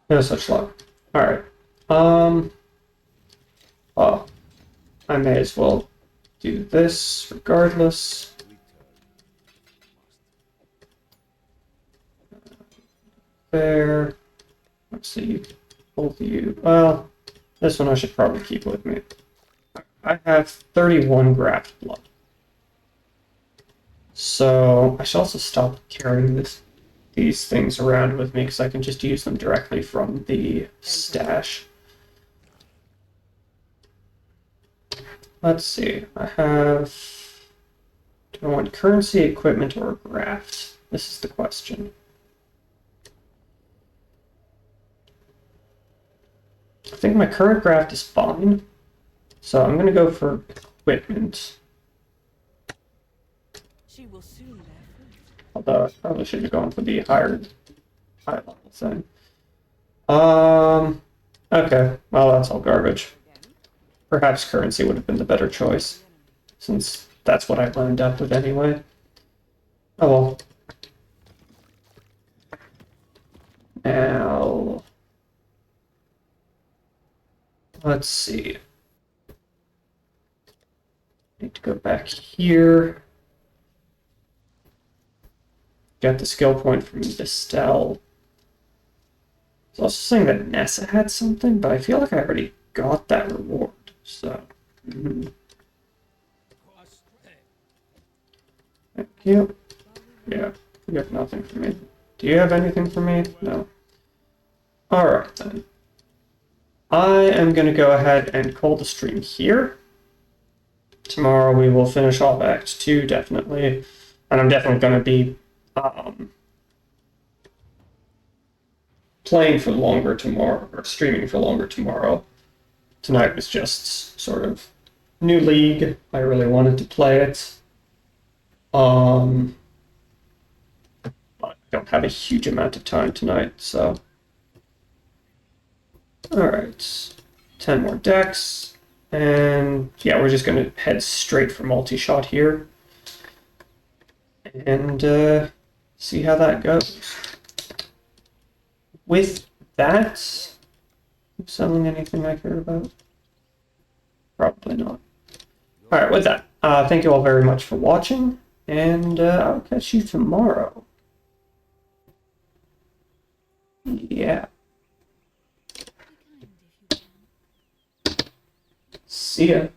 No such luck. Alright. Oh, I may as well do this regardless. There. Let's see. Both of you. Well, this one I should probably keep with me. I have 31 graft blood. So I should also stop carrying these things around with me because I can just use them directly from the stash. Let's see. I have... Do I want currency, equipment, or graft? This is the question. I think my current graft is fine. So I'm going to go for equipment. She will soon bear fruit. Although I probably should have gone for the high level thing. Okay. Well, that's all garbage. Perhaps currency would have been the better choice, since that's what I wound up with anyway. Oh well. Now, let's see. Need to go back here. Got the skill point from Distel. It's also saying that Nessa had something, but I feel like I already got that reward, so... Cross strength. Thank you. Yeah, you have nothing for me. Do you have anything for me? No. Alright then. I am going to go ahead and call the stream here. Tomorrow we will finish off Act 2, definitely. And I'm definitely going to be playing for longer tomorrow, or streaming for longer tomorrow. Tonight was just sort of new league. I really wanted to play it. But I don't have a huge amount of time tonight, so. Alright. 10 more decks. And yeah, we're just going to head straight for multi-shot here. And see how that goes. With that, am I selling anything I care about? Probably not. Alright, with that, thank you all very much for watching, and I'll catch you tomorrow. Yeah. See ya.